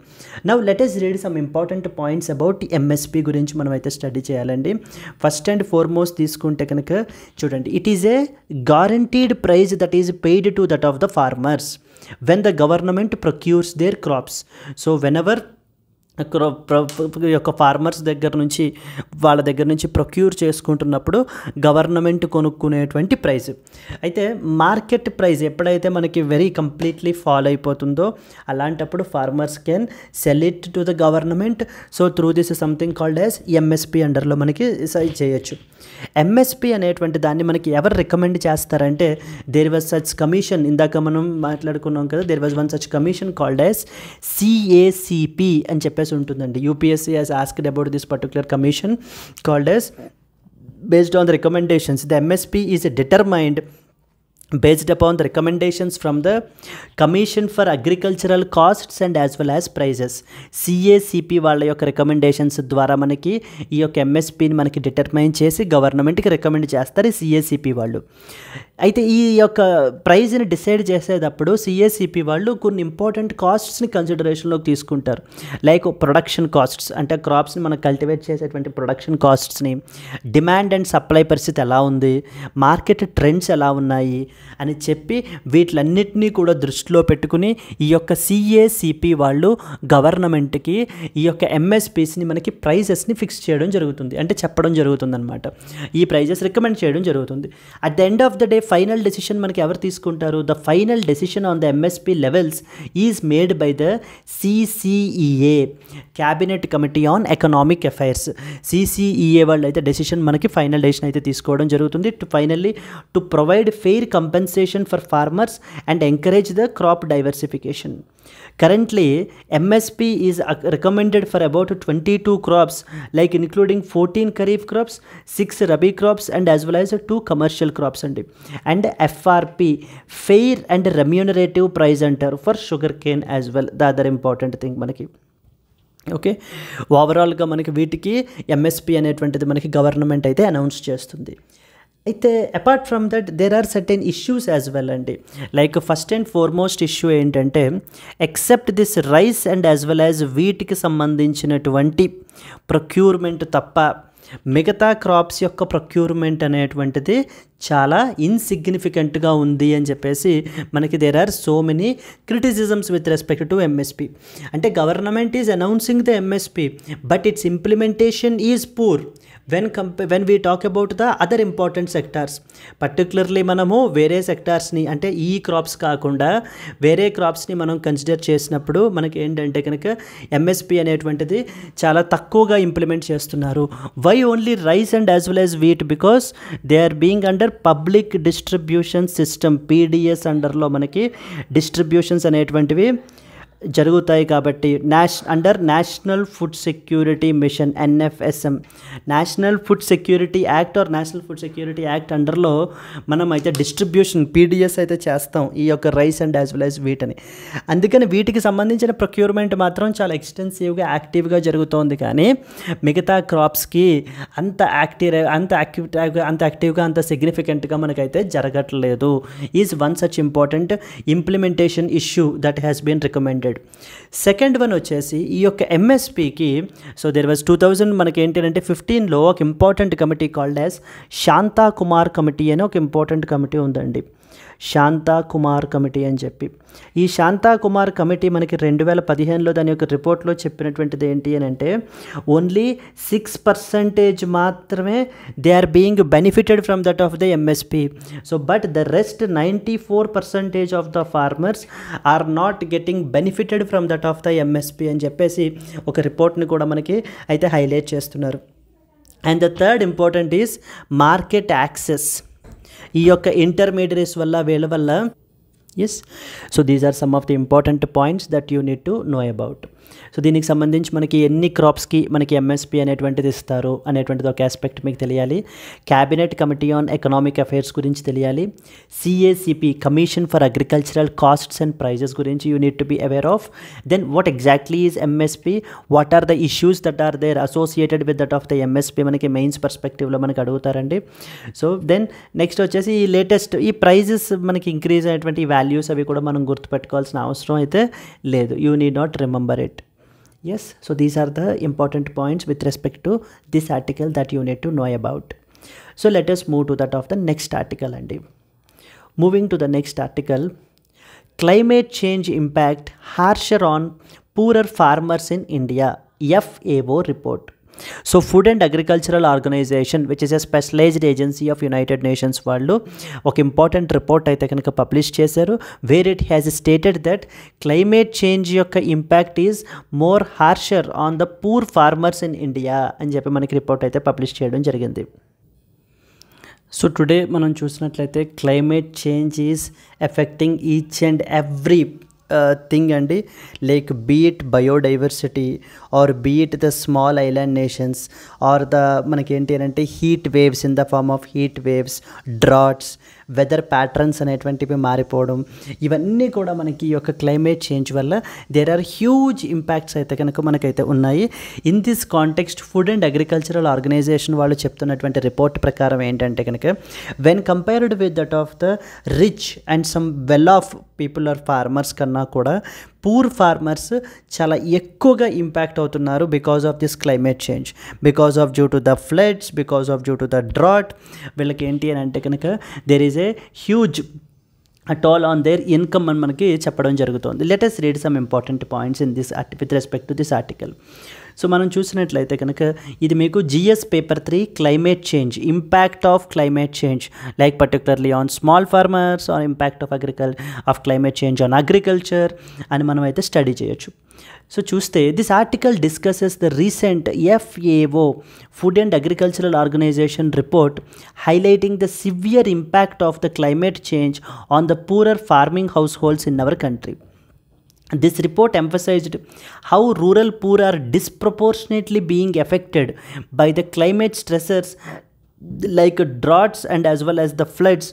Now let us read some important points about MSP గురించి మనం అయితే స్టడీ చేయాలండి. ఫస్ట్ అండ్ ఫార్మోస్ట్ తీసుకుంటే కనుక చూడండి, it is a guaranteed price that is paid to that of the farmers when the government procures their crops. So whenever యొక్క farmers దగ్గర నుంచి వాళ్ళ దగ్గర నుంచి ప్రొక్యూర్ చేసుకుంటున్నప్పుడు గవర్నమెంట్ కొనుక్కునేటువంటి ప్రైస్. అయితే మార్కెట్ ప్రైస్ ఎప్పుడైతే మనకి వెరీ కంప్లీట్లీ ఫాల్ అయిపోతుందో అలాంటప్పుడు farmers can sell it to the government. So through this something called as MSP అండర్లో మనకి చేయొచ్చు. ఎంఎస్పి అనేటువంటి దాన్ని మనకి ఎవరు రికమెండ్ చేస్తారంటే దేర్ వాజ్ సచ్ కమిషన్, ఇందాక మనం మాట్లాడుకున్నాం కదా, there was one such commission called as CACP అని చెప్పేసి ఉంటుందండి. UPSC has asked about this particular commission called as based on the recommendations. The MSP is determined based upon the recommendations from the Commission for Agricultural Costs and as well as Prices. CACP వాళ్ళ యొక్క recommendations ద్వారా మనకి ఈ యొక్క ఎంఎస్పిని మనకి determine చేసి గవర్నమెంట్కి recommend చేస్తారు CACP వాళ్ళు. అయితే ఈ యొక్క ప్రైజ్ని డిసైడ్ చేసేటప్పుడు CACP వాళ్ళు కొన్ని ఇంపార్టెంట్ కాస్ట్స్ని కన్సిడరేషన్లోకి తీసుకుంటారు. లైక్ ప్రొడక్షన్ కాస్ట్స్ అంటే క్రాప్స్ని మనం కల్టివేట్ చేసేటువంటి ప్రొడక్షన్ కాస్ట్స్ని, డిమాండ్ అండ్ సప్లై పరిస్థితి ఎలా ఉంది, మార్కెట్ ట్రెండ్స్ ఎలా ఉన్నాయి అని చెప్పి వీటిలన్నిటినీ కూడా దృష్టిలో పెట్టుకుని ఈ యొక్క CACP వాళ్ళు గవర్నమెంట్కి ఈ యొక్క ఎంఎస్పీస్ని మనకి ప్రైజెస్ని ఫిక్స్ చేయడం జరుగుతుంది, అంటే చెప్పడం జరుగుతుంది అనమాట. ఈ ప్రైజెస్ రికమెండ్ చేయడం జరుగుతుంది. At the end of the day final decision మనకి ఎవరు తీసుకుంటారు? The final decision on the MSP levels is made by the CCEA, cabinet committee on economic affairs. CCEA వాళ్ళు అయితే డెసిషన్ మనకి ఫైనల్ డెసిషన్ అయితే తీసుకోవడం జరుగుతుంది to finally to provide fair compensation for farmers and encourage the crop diversification. Currently, MSP is recommended for about 22 crops, like including 14 Kharif crops, 6 Rabi crops, and as well as 2 commercial crops. And FRP, fair and remunerative price enter for sugarcane as well. The other important thing మనకి okay, ఓవరాల్గా మనకి వీటికి MSP అనేటువంటిది మనకి government అయితే announce చేస్తుంది. అయితే apart from that there are certain issues as well అండి. Like first and foremost issue ఏంటంటే, except this rice and as well as వీటికి సంబంధించినటువంటి ప్రొక్యూర్మెంట్ తప్ప మిగతా క్రాప్స్ యొక్క ప్రొక్యూర్మెంట్ అనేటువంటిది చాలా ఇన్సిగ్నిఫికెంట్గా ఉంది అని చెప్పేసి మనకి there are so many criticisms with respect to MSP. అంటే government is announcing the MSP but its implementation is poor when we talk about the other important sectors. Particularly మనము వేరే సెక్టార్స్ని, అంటే ఈ క్రాప్స్ కాకుండా వేరే క్రాప్స్ని మనం కన్సిడర్ చేసినప్పుడు మనకి ఏంటంటే కనుక ఎంఎస్పి అనేటువంటిది చాలా తక్కువగా ఇంప్లిమెంట్ చేస్తున్నారు. Why only rice and as well as wheat? Because they are being under public distribution system, PDS అండర్లో మనకి డిస్ట్రిబ్యూషన్స్ అనేటువంటివి జరుగుతాయి. కాబట్టి under national food security mission, NFSM, national food security act or national food security act అండర్లో మనం అయితే distribution PDS అయితే చేస్తాం ఈ యొక్క rice and as well as wheat అని. అందుకని వీటికి సంబంధించిన ప్రొక్యూర్మెంట్ మాత్రం చాలా ఎక్స్టెన్సివ్గా యాక్టివ్గా జరుగుతోంది. కానీ మిగతా క్రాప్స్కి అంత యాక్టివ్గా అంత సిగ్నిఫికెంట్గా మనకైతే జరగట్లేదు. Is one such important implementation issue that has been recommended. Second one వచ్చేసి ఈ యొక్క ఎంఎస్పికి, సో దేర్ వాజ్ 2000 మనకి ఏంటంటే 15లో ఒక important committee called as Shanta Kumar committee అని ఒక ఇంపార్టెంట్ కమిటీ ఉందండి. శాంతా కుమార్ కమిటీ అని చెప్పి, ఈ శాంతా కుమార్ కమిటీ మనకి 2015లో దాని యొక్క రిపోర్ట్లో చెప్పినటువంటిది ఏంటి అని అంటే, ఓన్లీ 6% మాత్రమే they are being benefited from that of the MSP. So but the rest 94% of the farmers are not getting benefited from that of the MSP అని చెప్పేసి ఒక రిపోర్ట్ని కూడా మనకి అయితే హైలైట్ చేస్తున్నారు. And the third important is market access. ఈ యొక్క ఇంటర్మీడియట్స్ వల్ల వీళ్ళ వల్ల yes, so these are some of the important points that you need to know about. సో దీనికి సంబంధించి మనకి ఎన్ని క్రాప్స్కి మనకి ఎంఎస్పి అనేటువంటిది ఇస్తారు అనేటువంటిది ఒక ఆస్పెక్ట్ మీకు తెలియాలి. Cabinet committee on economic affairs గురించి తెలియాలి. CACP, commission for agricultural costs and prices గురించి you need to be aware of. Then what exactly is MSP, what are the issues that are there associated with that of the MSP మనకి mains పర్స్పెక్టివ్లో మనకి అడుగుతారండి. So then next వచ్చేసి ఈ latest ఈ prices మనకి increase అయినటువంటి values అవి కూడా మనం గుర్తుపెట్టుకోవాల్సిన అవసరం అయితే లేదు. You need not remember it. Yes, so these are the important points with respect to this article that you need to know about. So let us move to that of the next article. And moving to the next article, climate change impact harsher on poorer farmers in India, FAO report. So Food and Agricultural Organization, which is a specialized agency of United Nations వాళ్ళు ఒక important report అయితే కనుక publish చేశారు, where it has stated that climate change యొక్క impact is more harsher on the poor farmers in India అని చెప్పి మనకి report అయితే పబ్లిష్ చేయడం జరిగింది. సో టుడే మనం చూసినట్లయితే climate change is affecting each and everything అండి, like be it biodiversity or be it the small island nations or the మనకి ఏంటి అంటే heat waves in the form of heat waves, droughts, weather patterns అనేటువంటివి మారిపోవడం, ఇవన్నీ కూడా మనకి ఈ యొక్క క్లైమేట్ చేంజ్ వల్ల దేర్ ఆర్ హ్యూజ్ ఇంపాక్ట్స్ అయితే కనుక మనకైతే ఉన్నాయి. In this context food and agricultural organization వాళ్ళు చెప్తున్నటువంటి రిపోర్ట్ ప్రకారం ఏంటంటే కనుక when compared with that of the rich and some well off people are farmers కన్నా కూడా పూర్ ఫార్మర్స్ చాలా ఎక్కువగా ఇంపాక్ట్ అవుతున్నారు because of this climate change, because of due to the floods, because of due to the drought. వీళ్ళకి ఏంటి అని అంటే కనుక there is a huge toll on their income అని మనకి చెప్పడం జరుగుతుంది. Let us read some important points in this with respect to this article. So మనం చూసినట్లయితే కనుక ఇది మీకు GS paper 3 climate change, impact of climate change like particularly on small farmers or impact of climate change on agriculture అని మనం అయితే study చేయొచ్చు. So చూస్తే this article discusses the recent FAO food and agricultural organization report highlighting the severe impact of the climate change on the poorer farming households in our country. This report emphasized how rural poor are disproportionately being affected by the climate stressors like droughts and as well as the floods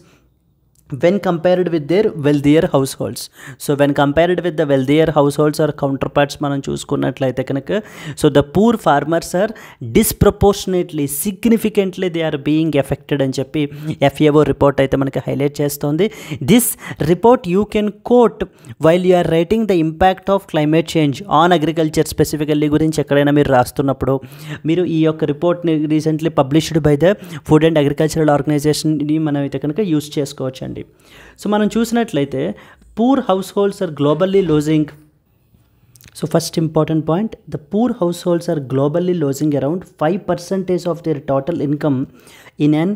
when compared with their wealthier households. So when compared with the wealthier households or counterparts మనం చూసుకున్నట్లయితే కనుక so the poor farmers are disproportionately significantly they are being affected అని చెప్పి FAO report అయితే మనకి highlight చేస్తుంది. This report you can quote while you are writing the impact of climate change on agriculture specifically గురించి ఎక్కడైనా మీరు రాస్తున్నప్పుడు మీరు ఈ యొక్క రిపోర్ట్ని recently published by the food and agricultural ఆర్గనైజేషన్ని మనం అయితే కనుక యూస్ చేసుకోవచ్చు అండి. సో మనం చూసినట్లయితే poor households are globally losing. So first important point, the poor households are globally losing around 5% of their total income in an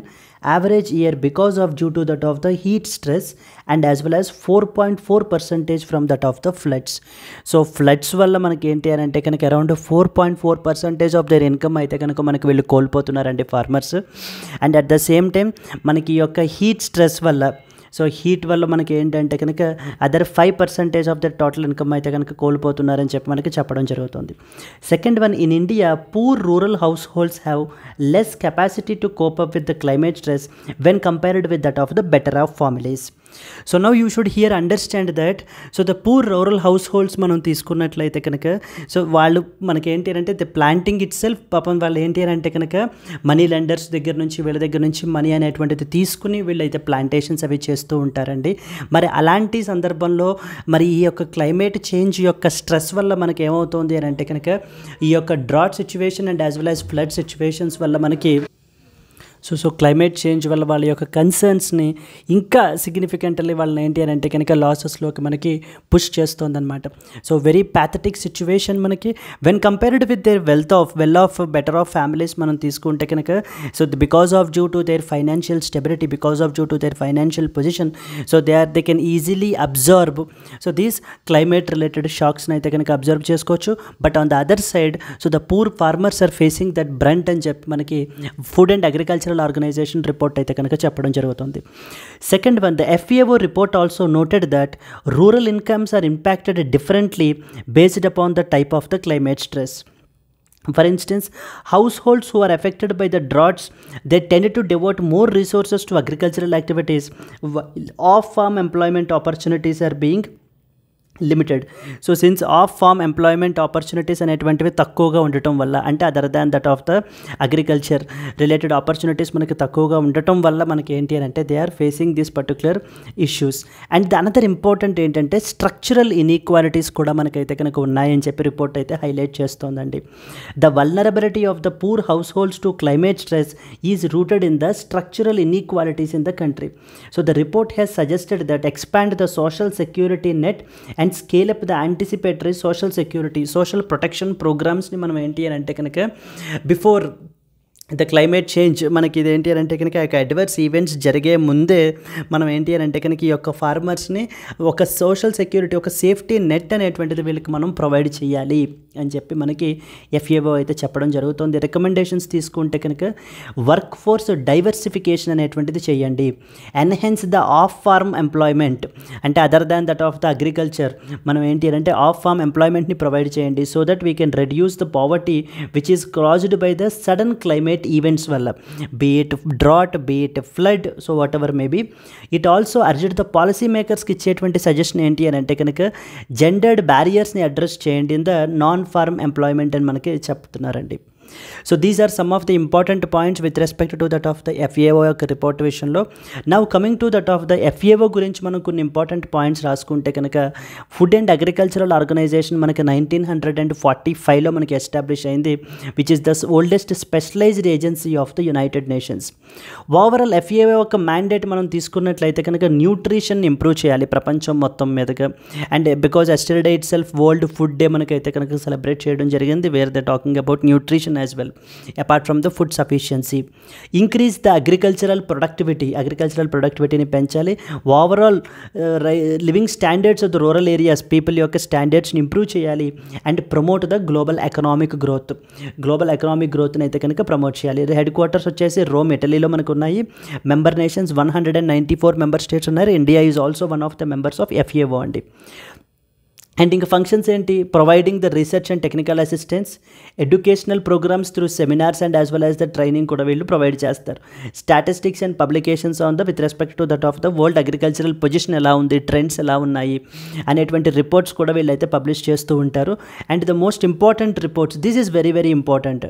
average year because of due to that of the heat stress and as well as 4.4% from that of the floods. So floods వల్ల మనకి ఏంటి అని అంటే కనుక around 4.4% of their income అయితే కనుక మనకి వీళ్ళు కోల్పోతున్నారండి farmers. And at the same time మనకి ఈ యొక్క హీట్ స్ట్రెస్ వల్ల సో హీట్ వల్ల మనకి ఏంటంటే కనుక other 5% of the total income అయితే కనుక కోల్పోతున్నారని చెప్పి మనకి చెప్పడం జరుగుతుంది. Second one, in India poor rural households have less capacity to cope up with the climate stress when compared with that of the better off families. So now you should here understand that so the poor rural house holds మనం తీసుకున్నట్లయితే కనుక so వాళ్ళు మనకి ఏంటి అంటే the planting it self పాపం వాళ్ళు ఏంటి అని అంటే కనుక మనీ లెండర్స్ దగ్గర నుంచి వీళ్ళ దగ్గర నుంచి మనీ అనేటువంటిది తీసుకుని వీళ్ళైతే ప్లాంటేషన్స్ అవి చేస్తూ ఉంటారండి. మరి అలాంటి సందర్భంలో మరి ఈ యొక్క క్లైమేట్ చేంజ్ యొక్క స్ట్రెస్ వల్ల మనకి ఏమవుతుంది అని అంటే కనుక ఈ యొక్క drought situation and as well as flood situations వల్ల మనకి సో క్లైమేట్ చేంజ్ వల్ల వాళ్ళ యొక్క కన్సర్న్స్ని ఇంకా సిగ్నిఫికెంట్లీ వాళ్ళని ఏంటి అని అంటే కనుక లాసెస్లోకి మనకి పుష్ చేస్తుందన్నమాట. సో వెరీ ప్యాథటిక్ సిచ్యువేషన్ మనకి when compared with their well off better off families మనం తీసుకుంటే కనుక so because of due to their financial stability, because of due to their financial position so they can easily observe so these climate related షాక్స్ని అయితే కనుక observe చేసుకోవచ్చు. But on the other side so the poor farmers are facing that brunt అని చెప్పి మనకి food and agriculture organisation report అయితే కనుక చెప్పడం జరుగుతుంది. Second one, the FAO report also noted that rural incomes are impacted differently based upon the type of the climate stress. For instance, households who are affected by the droughts, they tend to devote more resources to agricultural activities. Off-farm employment opportunities are being limited. So since off farm employment opportunities అనేటువంటివి తక్కువగా ఉండటం వల్ల అంటే other than that of the agriculture related opportunities మనకి తక్కువగా ఉండటం వల్ల మనకి ఏంటి అని అంటే they are facing these particular issues. And the another important ఏంటంటే స్ట్రక్చరల్ ఇన్ఈక్వాలిటీస్ కూడా మనకైతే కనుక ఉన్నాయని చెప్పి రిపోర్ట్ అయితే హైలైట్ చేస్తోందండి. The vulnerability of the poor households to climate stress is rooted in the structural inequalities in the country. So the report has suggested that expand the social security net and scale up the anticipatory social security social protection ప్రోగ్రామ్స్ని మనం ఏంటి అని అంటే కనుక before the climate change మనకి ఇదేంటి అని అంటే కనుక యొక్క అడ్వర్స్ ఈవెంట్స్ జరిగే ముందే మనం ఏంటి అని అంటే కనుక ఈ యొక్క ఫార్మర్స్ని ఒక సోషల్ సెక్యూరిటీ ఒక సేఫ్టీ నెట్ అనేటువంటిది వీళ్ళకి మనం ప్రొవైడ్ చేయాలి అని చెప్పి మనకి FAO అయితే చెప్పడం జరుగుతుంది. రికమెండేషన్స్ తీసుకుంటే కనుక వర్క్ ఫోర్స్ డైవర్సిఫికేషన్ అనేటువంటిది చేయండి. Enhance the off farm employment అంటే other than that of the agriculture మనం ఏంటి అంటే ఆఫ్ ఫార్మ్ ఎంప్లాయ్మెంట్ని ప్రొవైడ్ చేయండి so that we can reduce the poverty which is caused by the sudden climate events వల్ల, be it drought, be it flood, so whatever may be. It also urged the policy makers కి ఇచ్చేటువంటి suggestion ఏంటి అని అంటే కనుక gendered బ్యారియర్స్ని address చేయండి in the non farm employment అని మనకి చెప్తున్నారండి. So these are some of the important points with respect to that of the FAO యొక్క రిపోర్ట్ విషయంలో. Now coming to that of the FAO గురించి మనం కొన్ని ఇంపార్టెంట్ పాయింట్స్ రాసుకుంటే కనుక ఫుడ్ అండ్ అగ్రికల్చరల్ ఆర్గనైజేషన్ మనకి 1945లో మనకి ఎస్టాబ్లిష్ అయింది, which is the oldest specialized agency of the United Nations. Overall FAO యొక్క మ్యాండేట్ మనం తీసుకున్నట్లయితే కనుక న్యూట్రిషన్ ఇంప్రూవ్ చేయాలి ప్రపంచం మొత్తం మీదుగా. And because yesterday itself world food day మనకైతే కనుక సెలబ్రేట్ చేయడం జరిగింది where the talking about nutrition as well, apart from the food sufficiency. Increase the agricultural productivityని పెంచాలి. Overall living standards of the rural areas, people యొక్క స్టాండర్డ్స్ని improve చేయాలి. And promote the global economic గ్రోత్ని అయితే కనుక ప్రమోట్ చేయాలి. హెడ్ క్వార్టర్స్ వచ్చేసి రోమ్, ఇటలీలో మనకు ఉన్నాయి. మెంబర్ నేషన్స్ 194 మెంబర్ స్టేట్స్ ఉన్నారు. India is also one of the members of FAO అండి. అండ్ ఇంకా ఫంక్షన్స్ ఏంటి? Providing the research and technical assistance, educational programs through seminars and as well as the training కూడా వీళ్ళు provide చేస్తారు. Statistics and publications on the with respect to that of the world agricultural position ఎలా ఉంది, trends ఎలా ఉన్నాయి అనేటువంటి reports కూడా వీళ్ళైతే పబ్లిష్ చేస్తూ ఉంటారు. And the most important reports, this is very very important.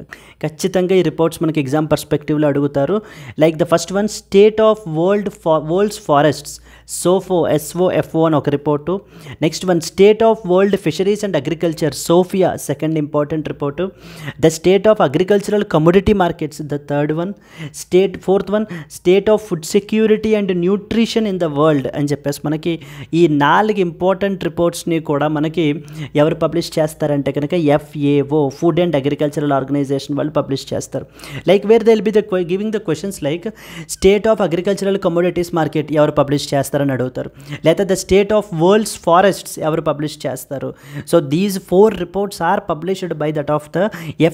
ఖచ్చితంగా ఈ రిపోర్ట్స్ మనకి ఎగ్జామ్ పర్స్పెక్టివ్లో అడుగుతారు. Like the first one, state of world's forests, SOFO అని ఒక report. Next one, state of world fisheries and agriculture, SOFIA, second important report. The state of agricultural commodity markets, the third one. Fourth one, state of food security and nutrition in the world అని చెప్పేసి మనకి ఈ 4 important రిపోర్ట్స్ని కూడా మనకి ఎవరు publish చేస్తారంటే కనుక FAO, food and agricultural organization వాళ్ళు పబ్లిష్ చేస్తారు. Like where they will be the giving the questions like state of agricultural commodities market ఎవరు పబ్లిష్ చేస్తారని అడుగుతారు. లేదా the state of world's forests ఎవరు పబ్లిష్ చేస్తారు. So these 4 reports are published by that of the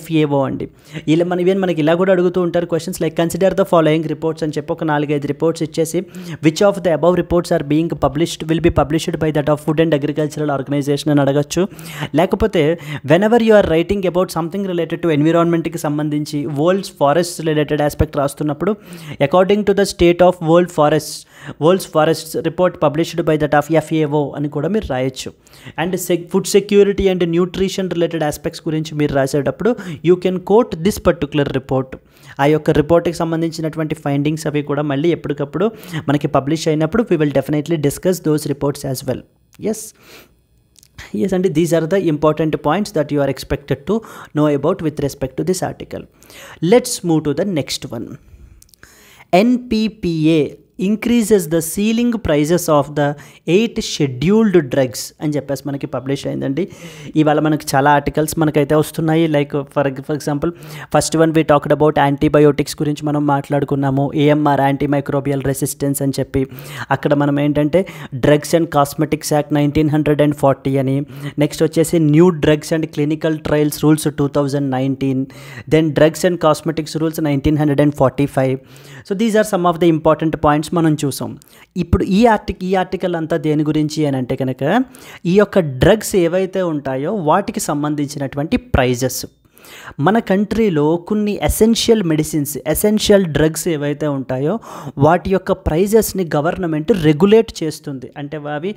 FAO అండి. ఇలా మనకి ఇలా కూడా అడుగుతూ ఉంటారు questions like consider the following reports అని చెప్పి ఒక 4-5 రిపోర్ట్స్ ఇచ్చేసి which of the above reports are being will be published by that of food and agricultural organization అని అడగచ్చు. లేకపోతే whenever you are writing about something related to ఎన్విరాన్మెంట్కి సంబంధించి world's forest related aspect రాస్తున్నప్పుడు according to the state of world's forests report published by that of FAO అని కూడా మీరు రాయొచ్చు. And food security and nutrition related aspects గురించి మీరు రాసేటప్పుడు you can quote this particular report. ఆ యొక్క రిపోర్ట్కి సంబంధించినటువంటి ఫైండింగ్స్ అవి కూడా మళ్ళీ ఎప్పటికప్పుడు మనకి పబ్లిష్ అయినప్పుడు we will definitely discuss those reports as well. Yes, and these are the important points that you are expected to know about with respect to this article. Let's move to the next one. NPPA increases the ceiling prices of the 8 scheduled drugs అని చెప్పేసి మనకి publish అయిందండి. ఇవాళ మనకి చాలా articles మనకైతే వస్తున్నాయి. Like for example first one we talked about antibiotics గురించి మనం మాట్లాడుకున్నాము. AMR, యాంటీమైక్రోబియల్ రెసిస్టెన్స్ అని చెప్పి అక్కడ మనం ఏంటంటే డ్రగ్స్ అండ్ కాస్మెటిక్స్ యాక్ట్ 1940 అని, నెక్స్ట్ వచ్చేసి new drugs and clinical trials rules 2019, then drugs and cosmetics rules 1945. So these are some of the important points మనం చూసాం. ఇప్పుడు ఈ ఆర్టికల్ అంతా దేని గురించి అని అంటే కనుక ఈ యొక్క డ్రగ్స్ ఏవైతే ఉంటాయో వాటికి సంబంధించినటువంటి ప్రైజెస్. మన కంట్రీలో కొన్ని ఎసెన్షియల్ డ్రగ్స్ ఏవైతే ఉంటాయో వాటి యొక్క ప్రైజెస్ని గవర్నమెంట్ రెగ్యులేట్ చేస్తుంది. అంటే అవి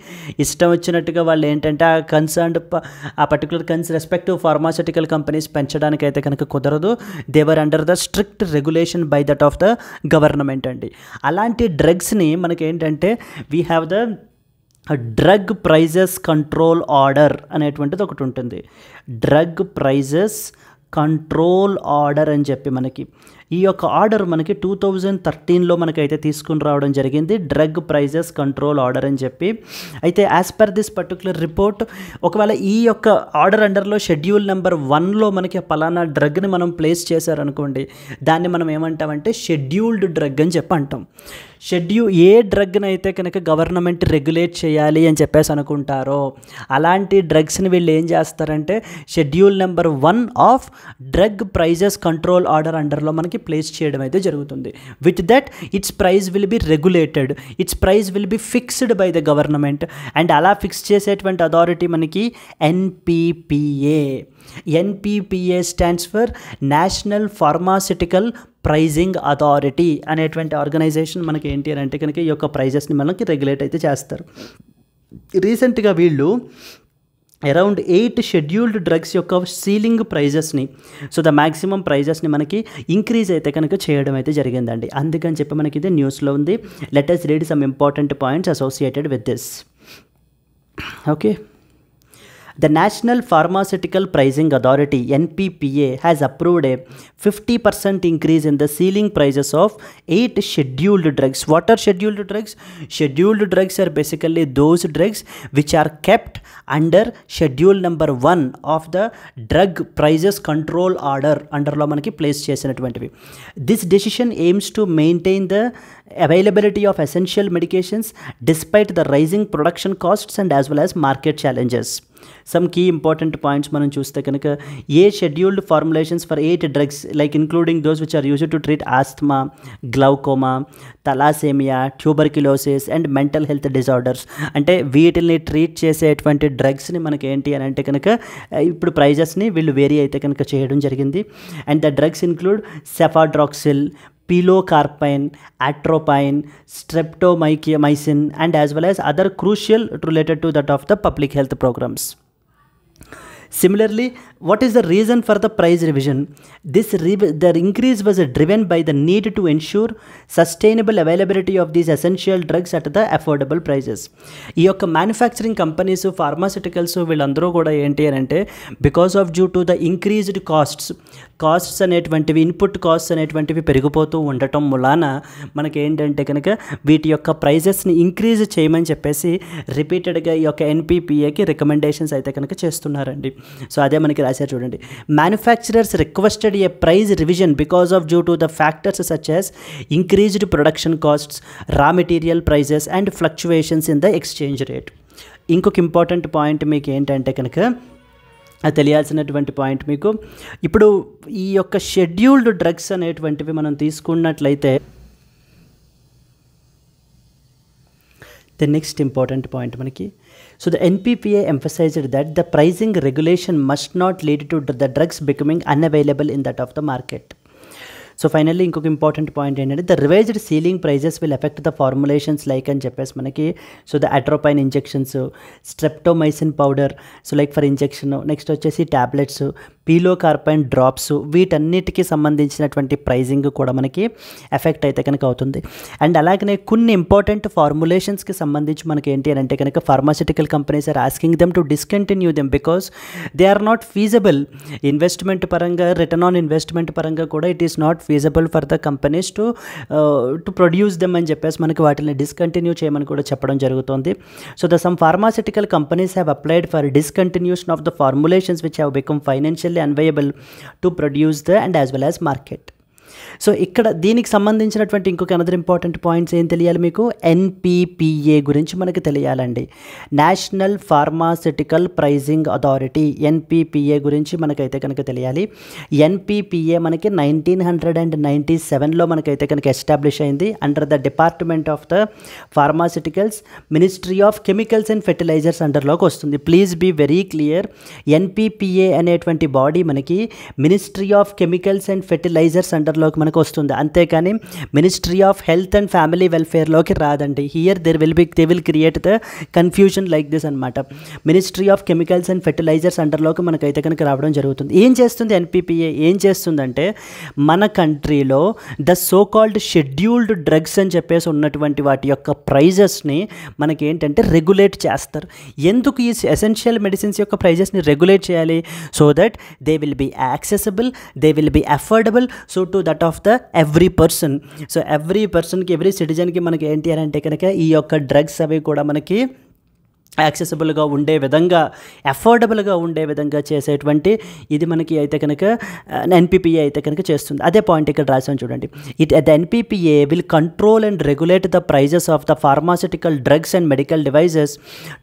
ఇష్టం వచ్చినట్టుగా వాళ్ళు ఏంటంటే ఆ పర్టికులర్ రెస్పెక్టివ్ ఫార్మాస్యూటికల్ కంపెనీస్ పెంచడానికి అయితే కనుక కుదరదు. They were under the strict regulation by that of the government అండి. అలాంటి డ్రగ్స్ని మనకి ఏంటంటే we have the drug prices control order అనేటువంటిది ఒకటి ఉంటుంది. డ్రగ్ ప్రైజెస్ కంట్రోల్ ఆర్డర్ అని చెప్పి మనకి ఈ యొక్క ఆర్డర్ మనకి 2013లో మనకైతే తీసుకుని రావడం జరిగింది. డ్రగ్ ప్రైజెస్ కంట్రోల్ ఆర్డర్ అని చెప్పి. అయితే as per this particular report ఒకవేళ ఈ యొక్క ఆర్డర్ అండర్లో షెడ్యూల్ నెంబర్ 1లో మనకి పలానా డ్రగ్ని మనం ప్లేస్ చేశారనుకోండి, దాన్ని మనం ఏమంటామంటే షెడ్యూల్డ్ డ్రగ్ అని చెప్పి అంటాం. ఏ డ్రగ్ని అయితే కనుక గవర్నమెంట్ రెగ్యులేట్ చేయాలి అని చెప్పేసి అనుకుంటారో అలాంటి డ్రగ్స్ని వీళ్ళు ఏం చేస్తారంటే schedule number 1 of drug prices control order అండర్లో మనకి ప్లేస్ చేయడం అయితే జరుగుతుంది. With that its price will be regulated, its price will be fixed by the government. And అలా ఫిక్స్ చేసేటువంటి అథారిటీ మనకి NPPA stands for national pharmaceutical pricing authority అనేటువంటి organization మనకి ఏంటి అని అంటే కనుక ఈ యొక్క ప్రైజెస్ని మనకి రెగ్యులేట్ అయితే చేస్తారు. రీసెంట్గా వీళ్ళు అరౌండ్ 8 షెడ్యూల్డ్ డ్రగ్స్ యొక్క సీలింగ్ ప్రైజెస్ని, సో ద మ్యాక్సిమం ప్రైజెస్ని మనకి ఇంక్రీజ్ అయితే కనుక చేయడం అయితే జరిగిందండి. అందుకని చెప్పి మనకి ఇది న్యూస్లో ఉంది. Let us read some important points associated with this. Okay, The National Pharmaceutical Pricing Authority NPPA has approved a 50% increase in the ceiling prices of 8 scheduled drugs. What are scheduled drugs? Scheduled drugs are basically those drugs which are kept under schedule number 1 of the drug prices control order underలో మనకి place చేసినటువంటివి. This decision aims to maintain the availability of essential medications despite the rising production costs and as well as market challenges. Some key important points మనం చూస్తే కనుక a scheduled formulations for 8 drugs like including those which are used to treat asthma, glaucoma, thalassemia, tuberculosis and mental health disorders. అంటే వీటిని treat చేసేటువంటి డ్రగ్స్ని మనకి ఏంటి అని అంటే కనుక ఇప్పుడు ప్రైజెస్ని వీళ్ళు వేరీ అయితే కనుక చేయడం జరిగింది. And the drugs include cefadroxil, pilocarpine, atropine, streptomycin and as well as other crucial related to that of the public health programs. Similarly, what is the reason for the price revision? The increase was driven by the need to ensure sustainable availability of these essential drugs at the affordable prices. ఈ యొక్క manufacturing companies, pharmaceuticals వీళ్ళందరూ కూడా ఏంటి అని అంటే because of due to the increased costs అనేటువంటివి, input costs అనేటువంటివి పెరిగిపోతూ ఉండటం మూలాన మనకి ఏంటంటే కనుక వీటి యొక్క ప్రైజెస్ని ఇంక్రీజ్ చేయమని చెప్పేసి రిపీటెడ్గా ఈ యొక్క ఎన్పిపిఏకి రికమెండేషన్స్ అయితే కనుక చేస్తున్నారండి. సో అదే మనకి రాశారు చూడండి. Manufacturers requested a price revision because of due to the factors such as increased production costs, raw material prices and fluctuations in the exchange rate. ఇంకొక ఇంపార్టెంట్ పాయింట్ మీకు ఏంటంటే కనుక అది తెలియాల్సినటువంటి పాయింట్ మీకు, ఇప్పుడు ఈ యొక్క షెడ్యూల్డ్ డ్రగ్స్ అనేటువంటివి మనం తీసుకున్నట్లయితే ద నెక్స్ట్ ఇంపార్టెంట్ పాయింట్ మనకి, so the NPPA emphasized that the pricing regulation must not lead to the drugs becoming unavailable in that of the market. So finally ఇంకొక ఇంపార్టెంట్ పాయింట్ ఏంటంటే the revised ceiling prices will affect the formulations like అని చెప్పేసి మనకి, so the atropine injections, streptomycin powder, so like for injection, next వచ్చేసి tablets, pilocarpine drops, వీటన్నిటికీ సంబంధించినటువంటి pricing కూడా మనకి ఎఫెక్ట్ అయితే కనుక అవుతుంది. అండ్ అలాగనే కొన్ని ఇంపార్టెంట్ ఫార్ములేషన్స్కి సంబంధించి మనకి ఏంటి అని అంటే కనుక pharmaceutical companies are asking them to discontinue them because they are not feasible. Investment పరంగా, రిటర్న్ ఆన్ ఇన్వెస్ట్మెంట్ పరంగా కూడా it is not feasible for the companies to produce them అని చెప్పేసి మనకి వాటిని డిస్కంటిన్యూ చేయమని కూడా చెప్పడం జరుగుతుంది. So the some pharmaceutical companies have applied for discontinuation of the formulations which have become financially unviable to produce the and as well as market. So ఇక్కడ దీనికి సంబంధించినటువంటి ఇంకొక అనదర్ ఇంపార్టెంట్ పాయింట్స్ ఏం తెలియాలి మీకు, NPPA గురించి మనకి తెలియాలండి. National pharmaceutical pricing authority NPPA గురించి మనకైతే కనుక తెలియాలి. NPPA మనకి 1997లో మనకైతే కనుక ఎస్టాబ్లిష్ అయింది under the department of the pharmaceuticals, ministry of chemicals and fertilizers అండర్లోకి వస్తుంది. Please be very clear, NPPA అనేటువంటి బాడీ మనకి ministry of chemicals and fertilizers అండర్లోకి మనకు వస్తుంది, అంతేకాని ministry of health and family వెల్ఫేర్లోకి రాదండి. Here they will create the confusion like this అనమాట. Ministry of chemicals and fertilizers అండర్లోకి మనకైతే కనుక రావడం జరుగుతుంది. ఏం చేస్తుంది NPPA? ఏం చేస్తుందంటే మన కంట్రీలో the so called scheduled drugs అని చెప్పేసి ఉన్నటువంటి వాటి యొక్క ప్రైజెస్ని మనకి ఏంటంటే రెగ్యులేట్ చేస్తారు. ఎందుకు ఈ ఎసెన్షియల్ మెడిసిన్స్ యొక్క ప్రైజెస్ని రెగ్యులేట్ చేయాలి? So that they will be accessible, they will be affordable, so to that of the every person. So every పర్సన్కి, ఎవ్రీ సిటిజన్కి మనకి ఏంటి అని అంటే కనుక ఈ యొక్క డ్రగ్స్ అవి కూడా మనకి యాక్సెసిబుల్గా ఉండే విధంగా, అఫోర్డబుల్గా ఉండే విధంగా చేసేటువంటి ఇది మనకి అయితే కనుక NPPA అయితే కనుక చేస్తుంది. అదే పాయింట్ ఇక్కడ రాసాను చూడండి. The NPPA will control and regulate the prices of the pharmaceutical drugs and medical devices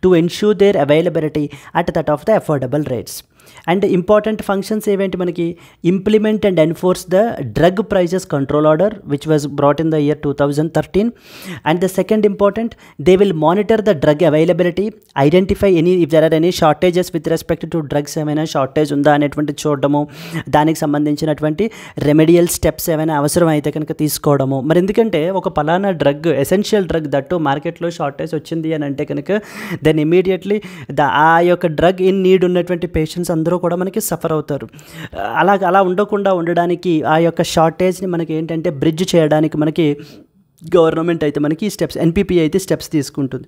to ensure their availability at that of the affordable rates. And important functions ఏవేంటి మనకి, implement and enforce the drug prices control order which was brought in the year 2013. And the second important, they will monitor the drug availability, identify if there are any shortages with respect to drugs, ఏమైనా shortage ఉందా అనేటువంటి చూడడము, దానికి సంబంధించినటువంటి remedial steps ఏమైనా అవసరం అయితే కనుక తీసుకోవడము. మరి ఎందుకంటే ఒక పలానా డ్రగ్, ఎసెన్షియల్ డ్రగ్ దట్టు మార్కెట్లో షార్టేజ్ వచ్చింది అని అంటే కనుక దెన్ ఇమీడియట్లీ ఆ యొక్క డ్రగ్ ఇన్ నీడ్ ఉన్నటువంటి పేషెంట్స్ అందరూ కూడా మనకి సఫర్ అవుతారు. అలా ఉండకుండా ఉండడానికి ఆ యొక్క షార్టేజ్ని మనకి ఏంటంటే బ్రిడ్జ్ చేయడానికి మనకి గవర్నమెంట్ అయితే మనకి స్టెప్స్, NPPA అయితే స్టెప్స్ తీసుకుంటుంది.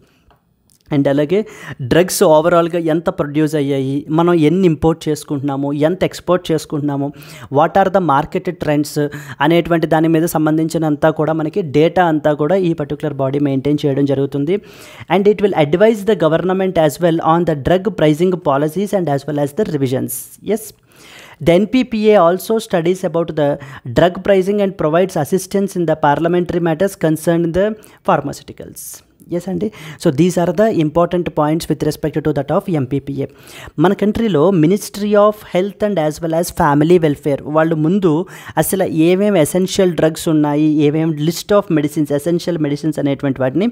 అండ్ అలాగే డ్రగ్స్ ఓవరాల్గా ఎంత ప్రొడ్యూస్ అయ్యాయి, మనం ఎన్ని ఇంపోర్ట్ చేసుకుంటున్నాము, ఎంత ఎక్స్పోర్ట్ చేసుకుంటున్నాము, what are the market trends అనేటువంటి దాని మీద సంబంధించినంతా కూడా మనకి డేటా అంతా కూడా ఈ పర్టికులర్ బాడీ మెయింటైన్ చేయడం జరుగుతుంది. And it will advise the government as well on the drug pricing policies and as well as the revisions. Yes, the NPPA also studies about the drug pricing and provides assistance in the parliamentary matters concerned the pharmaceuticals. Yes అండి. So these are the important points with respect to that of NPPA. మన కంట్రీలో ministry of health and as well as family welfare వాళ్ళు ముందు అసలు ఏమేమి essential drugs ఉన్నాయి, ఏమేమి list of medicines, essential medicines అనేటువంటి వాటిని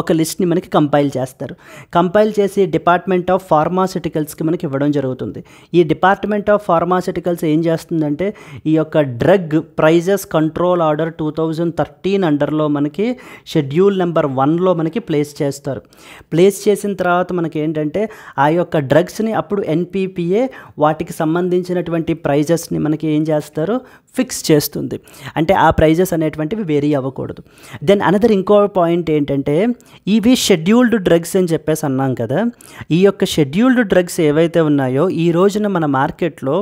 ఒక లిస్ట్ని మనకి కంపైల్ చేస్తారు. కంపైల్ చేసి డిపార్ట్మెంట్ ఆఫ్ ఫార్మాసిటికల్స్కి మనకి ఇవ్వడం జరుగుతుంది. ఈ డిపార్ట్మెంట్ ఆఫ్ ఫార్మాసిటికల్స్ ఏం చేస్తుందంటే ఈ యొక్క డ్రగ్ ప్రైజెస్ కంట్రోల్ ఆర్డర్ 2013 అండర్లో మనకి షెడ్యూల్ నెంబర్ 1లో మనకి ప్లేస్ చేస్తారు. ప్లేస్ చేసిన తర్వాత మనకి ఏంటంటే ఆ యొక్క డ్రగ్స్ని అప్పుడు ఎన్పీపీఏ వాటికి సంబంధించినటువంటి ప్రైజెస్ని మనకి ఏం చేస్తారు, ఫిక్స్ చేస్తుంది. అంటే ఆ ప్రైజెస్ అనేటువంటివి వేరీ అవ్వకూడదు. దెన్ అనదర్ ఇంకో పాయింట్ ఏంటంటే ఇవి షెడ్యూల్డ్ డ్రగ్స్ అని చెప్పేసి అన్నాం కదా. ఈ యొక్క షెడ్యూల్డ్ డ్రగ్స్ ఏవైతే ఉన్నాయో ఈ రోజున మన మార్కెట్లో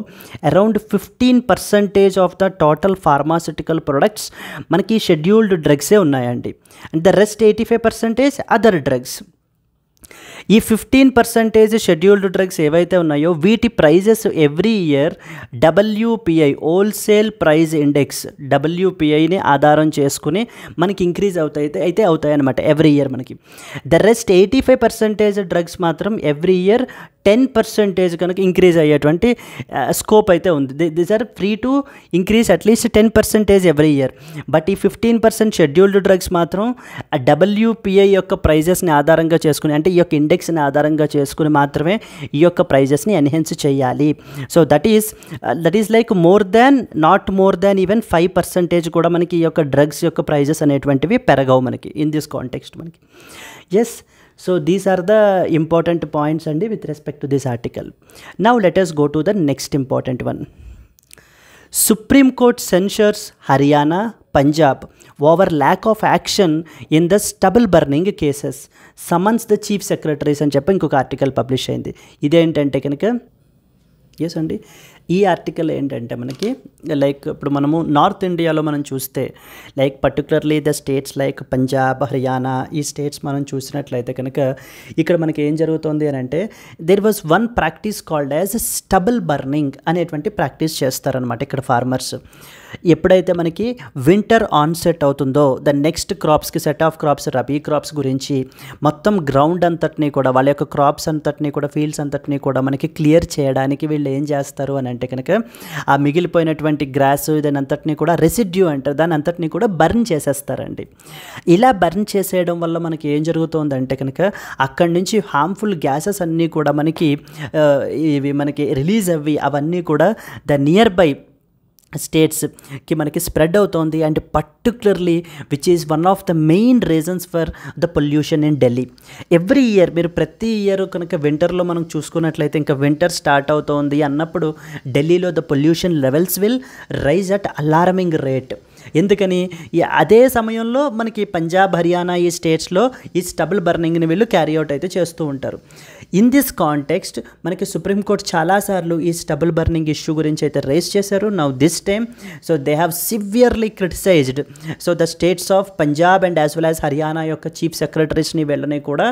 around 15% of the total pharmaceutical products మనకి షెడ్యూల్డ్ డ్రగ్సే ఉన్నాయండి. And the rest 85% other drugs. ఈ 15% షెడ్యూల్డ్ డ్రగ్స్ ఏవైతే ఉన్నాయో వీటి prices every year WPI wholesale price index WPIని ఆధారం చేసుకుని మనకి ఇంక్రీజ్ అవుతాయి అనమాట ఎవ్రీ ఇయర్ మనకి. ద రెస్ట్ 85% డ్రగ్స్ మాత్రం ఎవ్రీ ఇయర్ 10% కనుక ఇంక్రీజ్ అయ్యేటువంటి స్కోప్ అయితే ఉంది. This are free to increase at least 10% every year. But ఈ 15% షెడ్యూల్డ్ డ్రగ్స్ మాత్రం WPI యొక్క ప్రైజెస్ని ఆధారంగా చేసుకుని, అంటే ఈ యొక్క ఇండెక్స్ని ఆధారంగా చేసుకుని మాత్రమే ఈ యొక్క ప్రైజెస్ని ఎన్హాన్స్ చేయాలి. So that is like not more than even 5% కూడా మనకి ఈ యొక్క డ్రగ్స్ యొక్క ప్రైజెస్ అనేటువంటివి పెరగవు మనకి ఇన్ దిస్ కాంటెక్స్ట్ మనకి. Yes, so these are the important points and with respect to this article. Now let us go to the next important one. Supreme Court censures Haryana, Punjab over lack of action in the stubble burning cases. Summons the chief secretaries అని చెప్పి ఇంకొక article publish అయింది. ఇదేంటంటే కనుక yes అండి, ఈ article ఏంటంటే మనకి లైక్ ఇప్పుడు మనము నార్త్ ఇండియాలో మనం చూస్తే like particularly the states like Punjab, Haryana, ఈ స్టేట్స్ మనం చూసినట్లయితే కనుక ఇక్కడ మనకి ఏం జరుగుతుంది అని అంటే there was one practice called as stubble burning అనేటువంటి ప్రాక్టీస్ చేస్తారనమాట ఇక్కడ ఫార్మర్స్. ఎప్పుడైతే మనకి వింటర్ ఆన్సెట్ అవుతుందో ద నెక్స్ట్ క్రాప్స్కి set of crops rabi crops గురించి మొత్తం గ్రౌండ్ అంతటినీ కూడా వాళ్ళ యొక్క క్రాప్స్ అంతటినీ కూడా ఫీల్డ్స్ అంతటినీ కూడా మనకి క్లియర్ చేయడానికి వీళ్ళు ఏం చేస్తారు అని అంటే కనుక ఆ మిగిలిపోయినటువంటి గ్రాస్ దాని అంతటినీ కూడా రెసిడ్యూ అంటారు, దాని అంతటినీ కూడా బర్న్ చేసేస్తారండి. ఇలా బర్న్ చేసేయడం వల్ల మనకి ఏం జరుగుతుందంటే కనుక అక్కడి నుంచి హార్మ్ఫుల్ గ్యాసెస్ అన్నీ కూడా మనకి ఇవి మనకి రిలీజ్ అవ్వి అవన్నీ కూడా ద నియర్ బై స్టేట్స్కి మనకి స్ప్రెడ్ అవుతోంది. And particularly which is one of the main reasons for the pollution in Delhi. Every year మీరు ప్రతి ఇయర్ కనుక వింటర్లో మనం చూసుకున్నట్లయితే ఇంకా వింటర్ స్టార్ట్ అవుతోంది అన్నప్పుడు ఢిల్లీలో the pollution levels will rise at alarming rate. ఎందుకని అదే సమయంలో మనకి పంజాబ్, హర్యానా ఈ స్టేట్స్లో ఈ స్టబుల్ బర్నింగ్ని వీళ్ళు క్యారీ అవుట్ అయితే చేస్తూ ఉంటారు. ఇన్ దిస్ కాంటెక్స్ట్ మనకి సుప్రీంకోర్టు చాలాసార్లు ఈ స్టబుల్ బర్నింగ్ ఇష్యూ గురించి అయితే రేస్ చేశారు. Now this time so they have severely criticised so the states of Punjab and as well as Haryana యొక్క చీఫ్ సెక్రటరీస్ని వీళ్ళని కూడా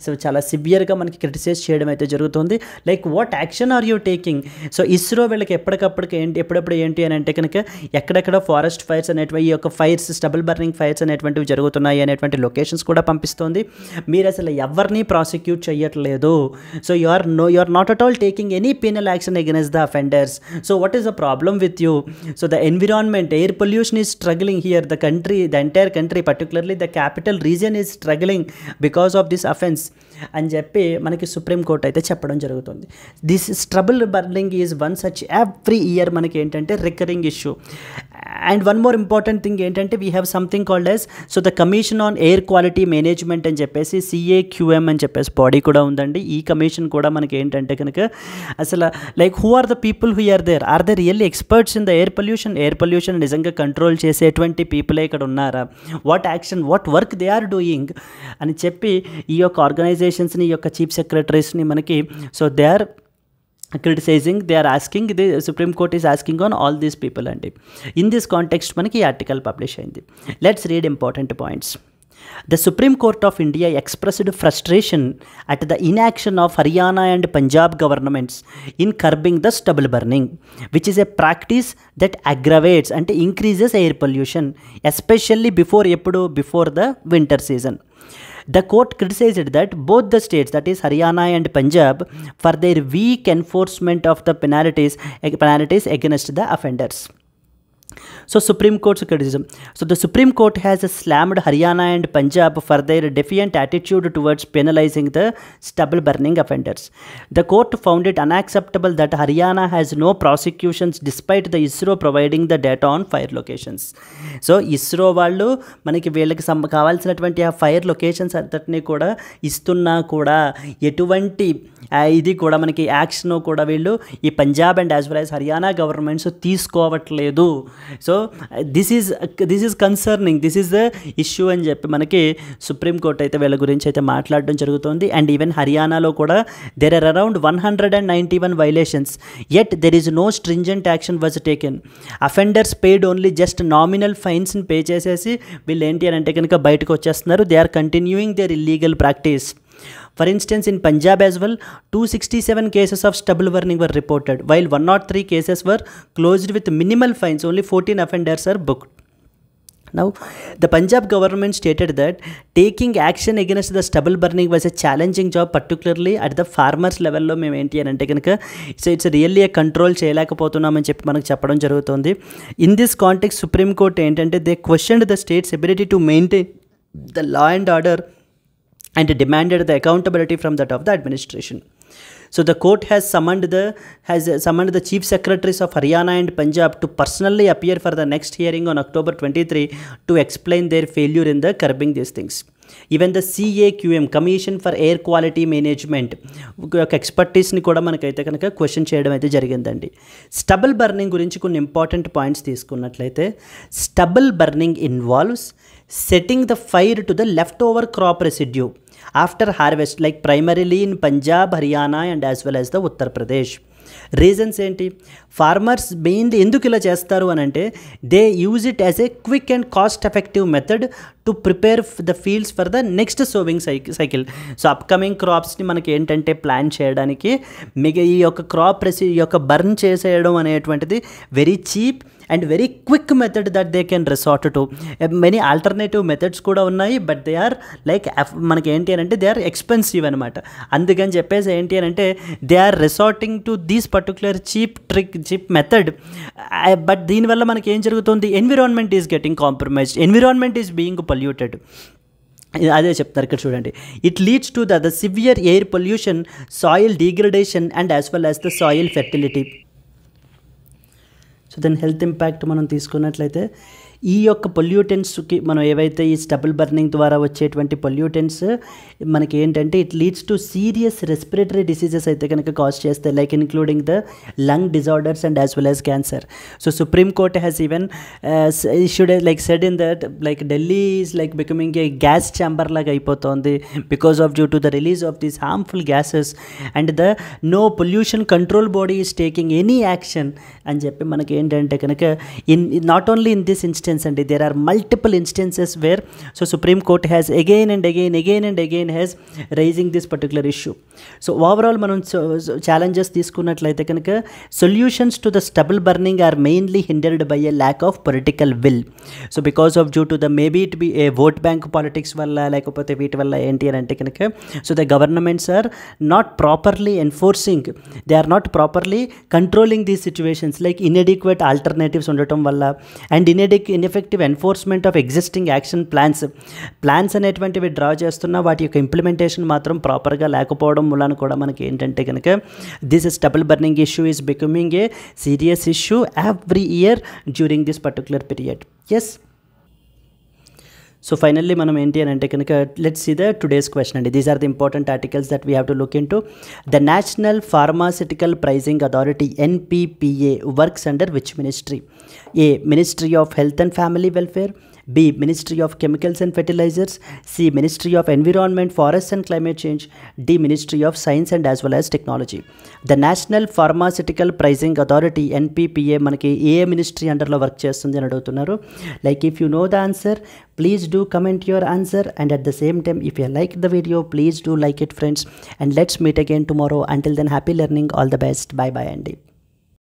సో చాలా సివియర్గా మనకి క్రిటిసైజ్ చేయడం అయితే జరుగుతుంది. Like what action are you taking? So ISRO వీళ్ళకి ఎప్పుడప్పుడు ఏంటి అని అంటే కనుక ఎక్కడెక్కడ ఫారెస్ట్ ఫైర్స్ అనేటువంటి ఈ యొక్క ఫైర్స్ స్టబుల్ బర్నింగ్ ఫైర్స్ అనేటువంటివి జరుగుతున్నాయి అనేటువంటి లొకేషన్స్ కూడా పంపిస్తుంది. మీరు అసలు ఎవరిని ప్రాసిక్యూట్ చేయట్లేదు. So you are not at all taking any penal action against the offenders. So what is the problem with you? So the environment, air pollution is struggling here. The entire country particularly the capital region is struggling because of this offence అని చెప్పి మనకి supreme court అయితే చెప్పడం జరుగుతుంది. This stubble burning is one such every year మనకి ఏంటంటే recurring issue. And one more important thing ఏంటంటే we have something called as so the commission on air quality management అని చెప్పేసి CAQM అని చెప్పేసి బాడీ కూడా ఉందండి. ఈ కమిషన్ కూడా మనకి ఏంటంటే కనుక అసలు like who are the people who are they really experts in the air pollution నిజంగా కంట్రోల్ చేసేటువంటి పీపులే ఇక్కడ ఉన్నారా, what action what work they are doing అని చెప్పి ఈ యొక్క ఆర్గనైజేషన్స్ని, ఈ యొక్క చీఫ్ సెక్రటరీస్ని మనకి so they are criticizing, they are asking, the Supreme Court is asking on all these people. And in this context manaki article publish ayindi. Let's read important points. The Supreme Court of India expressed frustration at the inaction of Haryana and Punjab governments in curbing the stubble burning, which is a practice that aggravates and increases air pollution, especially before the winter season. The court criticized that both the states, that is Haryana and Punjab, for their weak enforcement of the penalties against the offenders. So Supreme Court's criticism. So the Supreme Court has slammed Haryana and Punjab for their defiant attitude towards penalizing the stubble burning offenders. The court found it unacceptable that Haryana has no prosecutions despite the ISRO providing the data on fire locations. So ISRO వాళ్ళు మనకి వీళ్ళకి కావాల్సినటువంటి ఆ fire locations అంతటినీ కూడా ఇస్తున్నా కూడా ఎటువంటి ఇది కూడా మనకి యాక్షన్ కూడా వీళ్ళు ఈ Punjab and as well as Haryana governments తీసుకోవట్లేదు. So this is concerning, this is the issue అని చెప్పి మనకి సుప్రీంకోర్టు అయితే వీళ్ళ గురించి అయితే మాట్లాడడం జరుగుతుంది. అండ్ ఈవెన్ హర్యానాలో కూడా there are around 191 violations, yet there is no stringent action was taken. Offenders paid only just nominal ఫైన్స్ని పే చేసేసి వీళ్ళు ఏంటి అని అంటే కనుక బయటకు వచ్చేస్తున్నారు. They are continuing their illegal practice. For instance, in Punjab as well, 267 cases of stubble burning were reported, while 103 cases were closed with minimal fines. Only 14 offenders are booked. Now, the Punjab government stated that taking action against the stubble burning was a challenging job, particularly at the farmers level లో మేము ఏంటి అని అంటే కనుక so it's really a control చేయలేకపోతున్నామని చెప్పి మనకు చెప్పడం జరుగుతుంది. In this context supreme court ఏంటంటే they questioned the states ability to maintain the law and order and demanded the accountability from that of the administration. So the court has summoned the chief secretaries of Haryana and Punjab to personally appear for the next hearing on October 23 to explain their failure in the curbing these things. Even the CAQM, Commission for Air Quality Management, ఒక ఎక్స్పర్టీస్ని కూడా మనకైతే కనుక question చేయడం అయితే జరిగిందండి. Stubble burning గురించి కొన్ని important points తీసుకున్నట్లయితే, stubble burning involves setting the fire to the left over crop residue after harvest, like primarily in Punjab, Haryana and as well as the Uttar Pradesh. Reasons ఏంటి? Farmers mainly ఎందుకు ఇలా చేస్తారు అని అంటే they use it as a quick and cost effective method to prepare the fields for the next sowing cycle. So upcoming క్రాప్స్ని మనకి ఏంటంటే plan చేయడానికి ఈ యొక్క బర్న్ చేసేయడం అనేటువంటిది very cheap and very quick method that they can resort to. Many alternative methods కూడా ఉన్నాయి, బట్ దే ఆర్ లైక్ మనకి ఏంటి అని అంటే దే ఆర్ ఎక్స్పెన్సివ్ అనమాట. అందుకని చెప్పేసి ఏంటి అని అంటే they are resorting to these particular cheap method. But దీనివల్ల మనకి ఏం జరుగుతుంది? Environment is getting compromised, environment is being polluted. అదే చెప్తారు ఇక్కడ చూడండి. It leads to the severe air pollution, soil degradation and as well as the soil fertility. So దాని health impact మనం తీసుకున్నట్లయితే ఈ యొక్క పొల్యూటెంట్స్కి మనం ఏవైతే ఈ స్టబుల్ బర్నింగ్ ద్వారా వచ్చేటువంటి పొల్యూటెంట్స్ మనకి ఏంటంటే it leads to serious respiratory diseases అయితే కనుక కాజ్ చేస్తాయి, like including the lung disorders and as well as cancer. So supreme court has even issued like said in that like Delhi is like becoming a gas chamber లాగా అయిపోతుంది because of due to the release of these harmful gases and the no pollution control body is taking any action అని చెప్పి మనకి ఏంటంటే కనుక not only in this instance అండి, there are multiple instances where so Supreme Court has again and again has raising this particular issue. So overall మనం challenges తీసుకున్నట్లయితే కనుక solutions to the stubble burning are mainly hindered by a lack of political will. So because of due to the maybe it be a vote bank politics వల్ల లేకపోతే వీటి వల్ల ఏంటి అని అంటే కనుక so the governments are not properly enforcing, they are not properly controlling these situations, like inadequate alternatives ఉండటం వల్ల and inadequate ineffective enforcement of existing action plans అనేటువంటివి డ్రా చేస్తున్నా వాటి యొక్క ఇంప్లిమెంటేషన్ మాత్రం ప్రాపర్గా లేకపోవడం వలన కూడా మనకి ఏంటంటే కనుక this is double burning issue is becoming a serious issue every year during this particular period. Yes. So finally మనం ఏంటి అని అంటే కనుక let's see the today's question అండి. These are the important articles that we have to look into. The National Pharmaceutical Pricing Authority NPPA works under which ministry? A. Ministry of Health and Family Welfare. B. Ministry of Chemicals and Fertilizers. C. Ministry of Environment, Forests and Climate Change. D. Ministry of Science and as well as Technology. The National Pharmaceutical Pricing Authority NPPA మనకి ఏ ministry అండర్లో work చేస్తుంది అని అడుగుతున్నారు. Like if you know the answer, please do comment your answer, and at the same time if you like the video, please do like it friends, and let's meet again tomorrow. Until then, happy learning, all the best, bye bye Andy.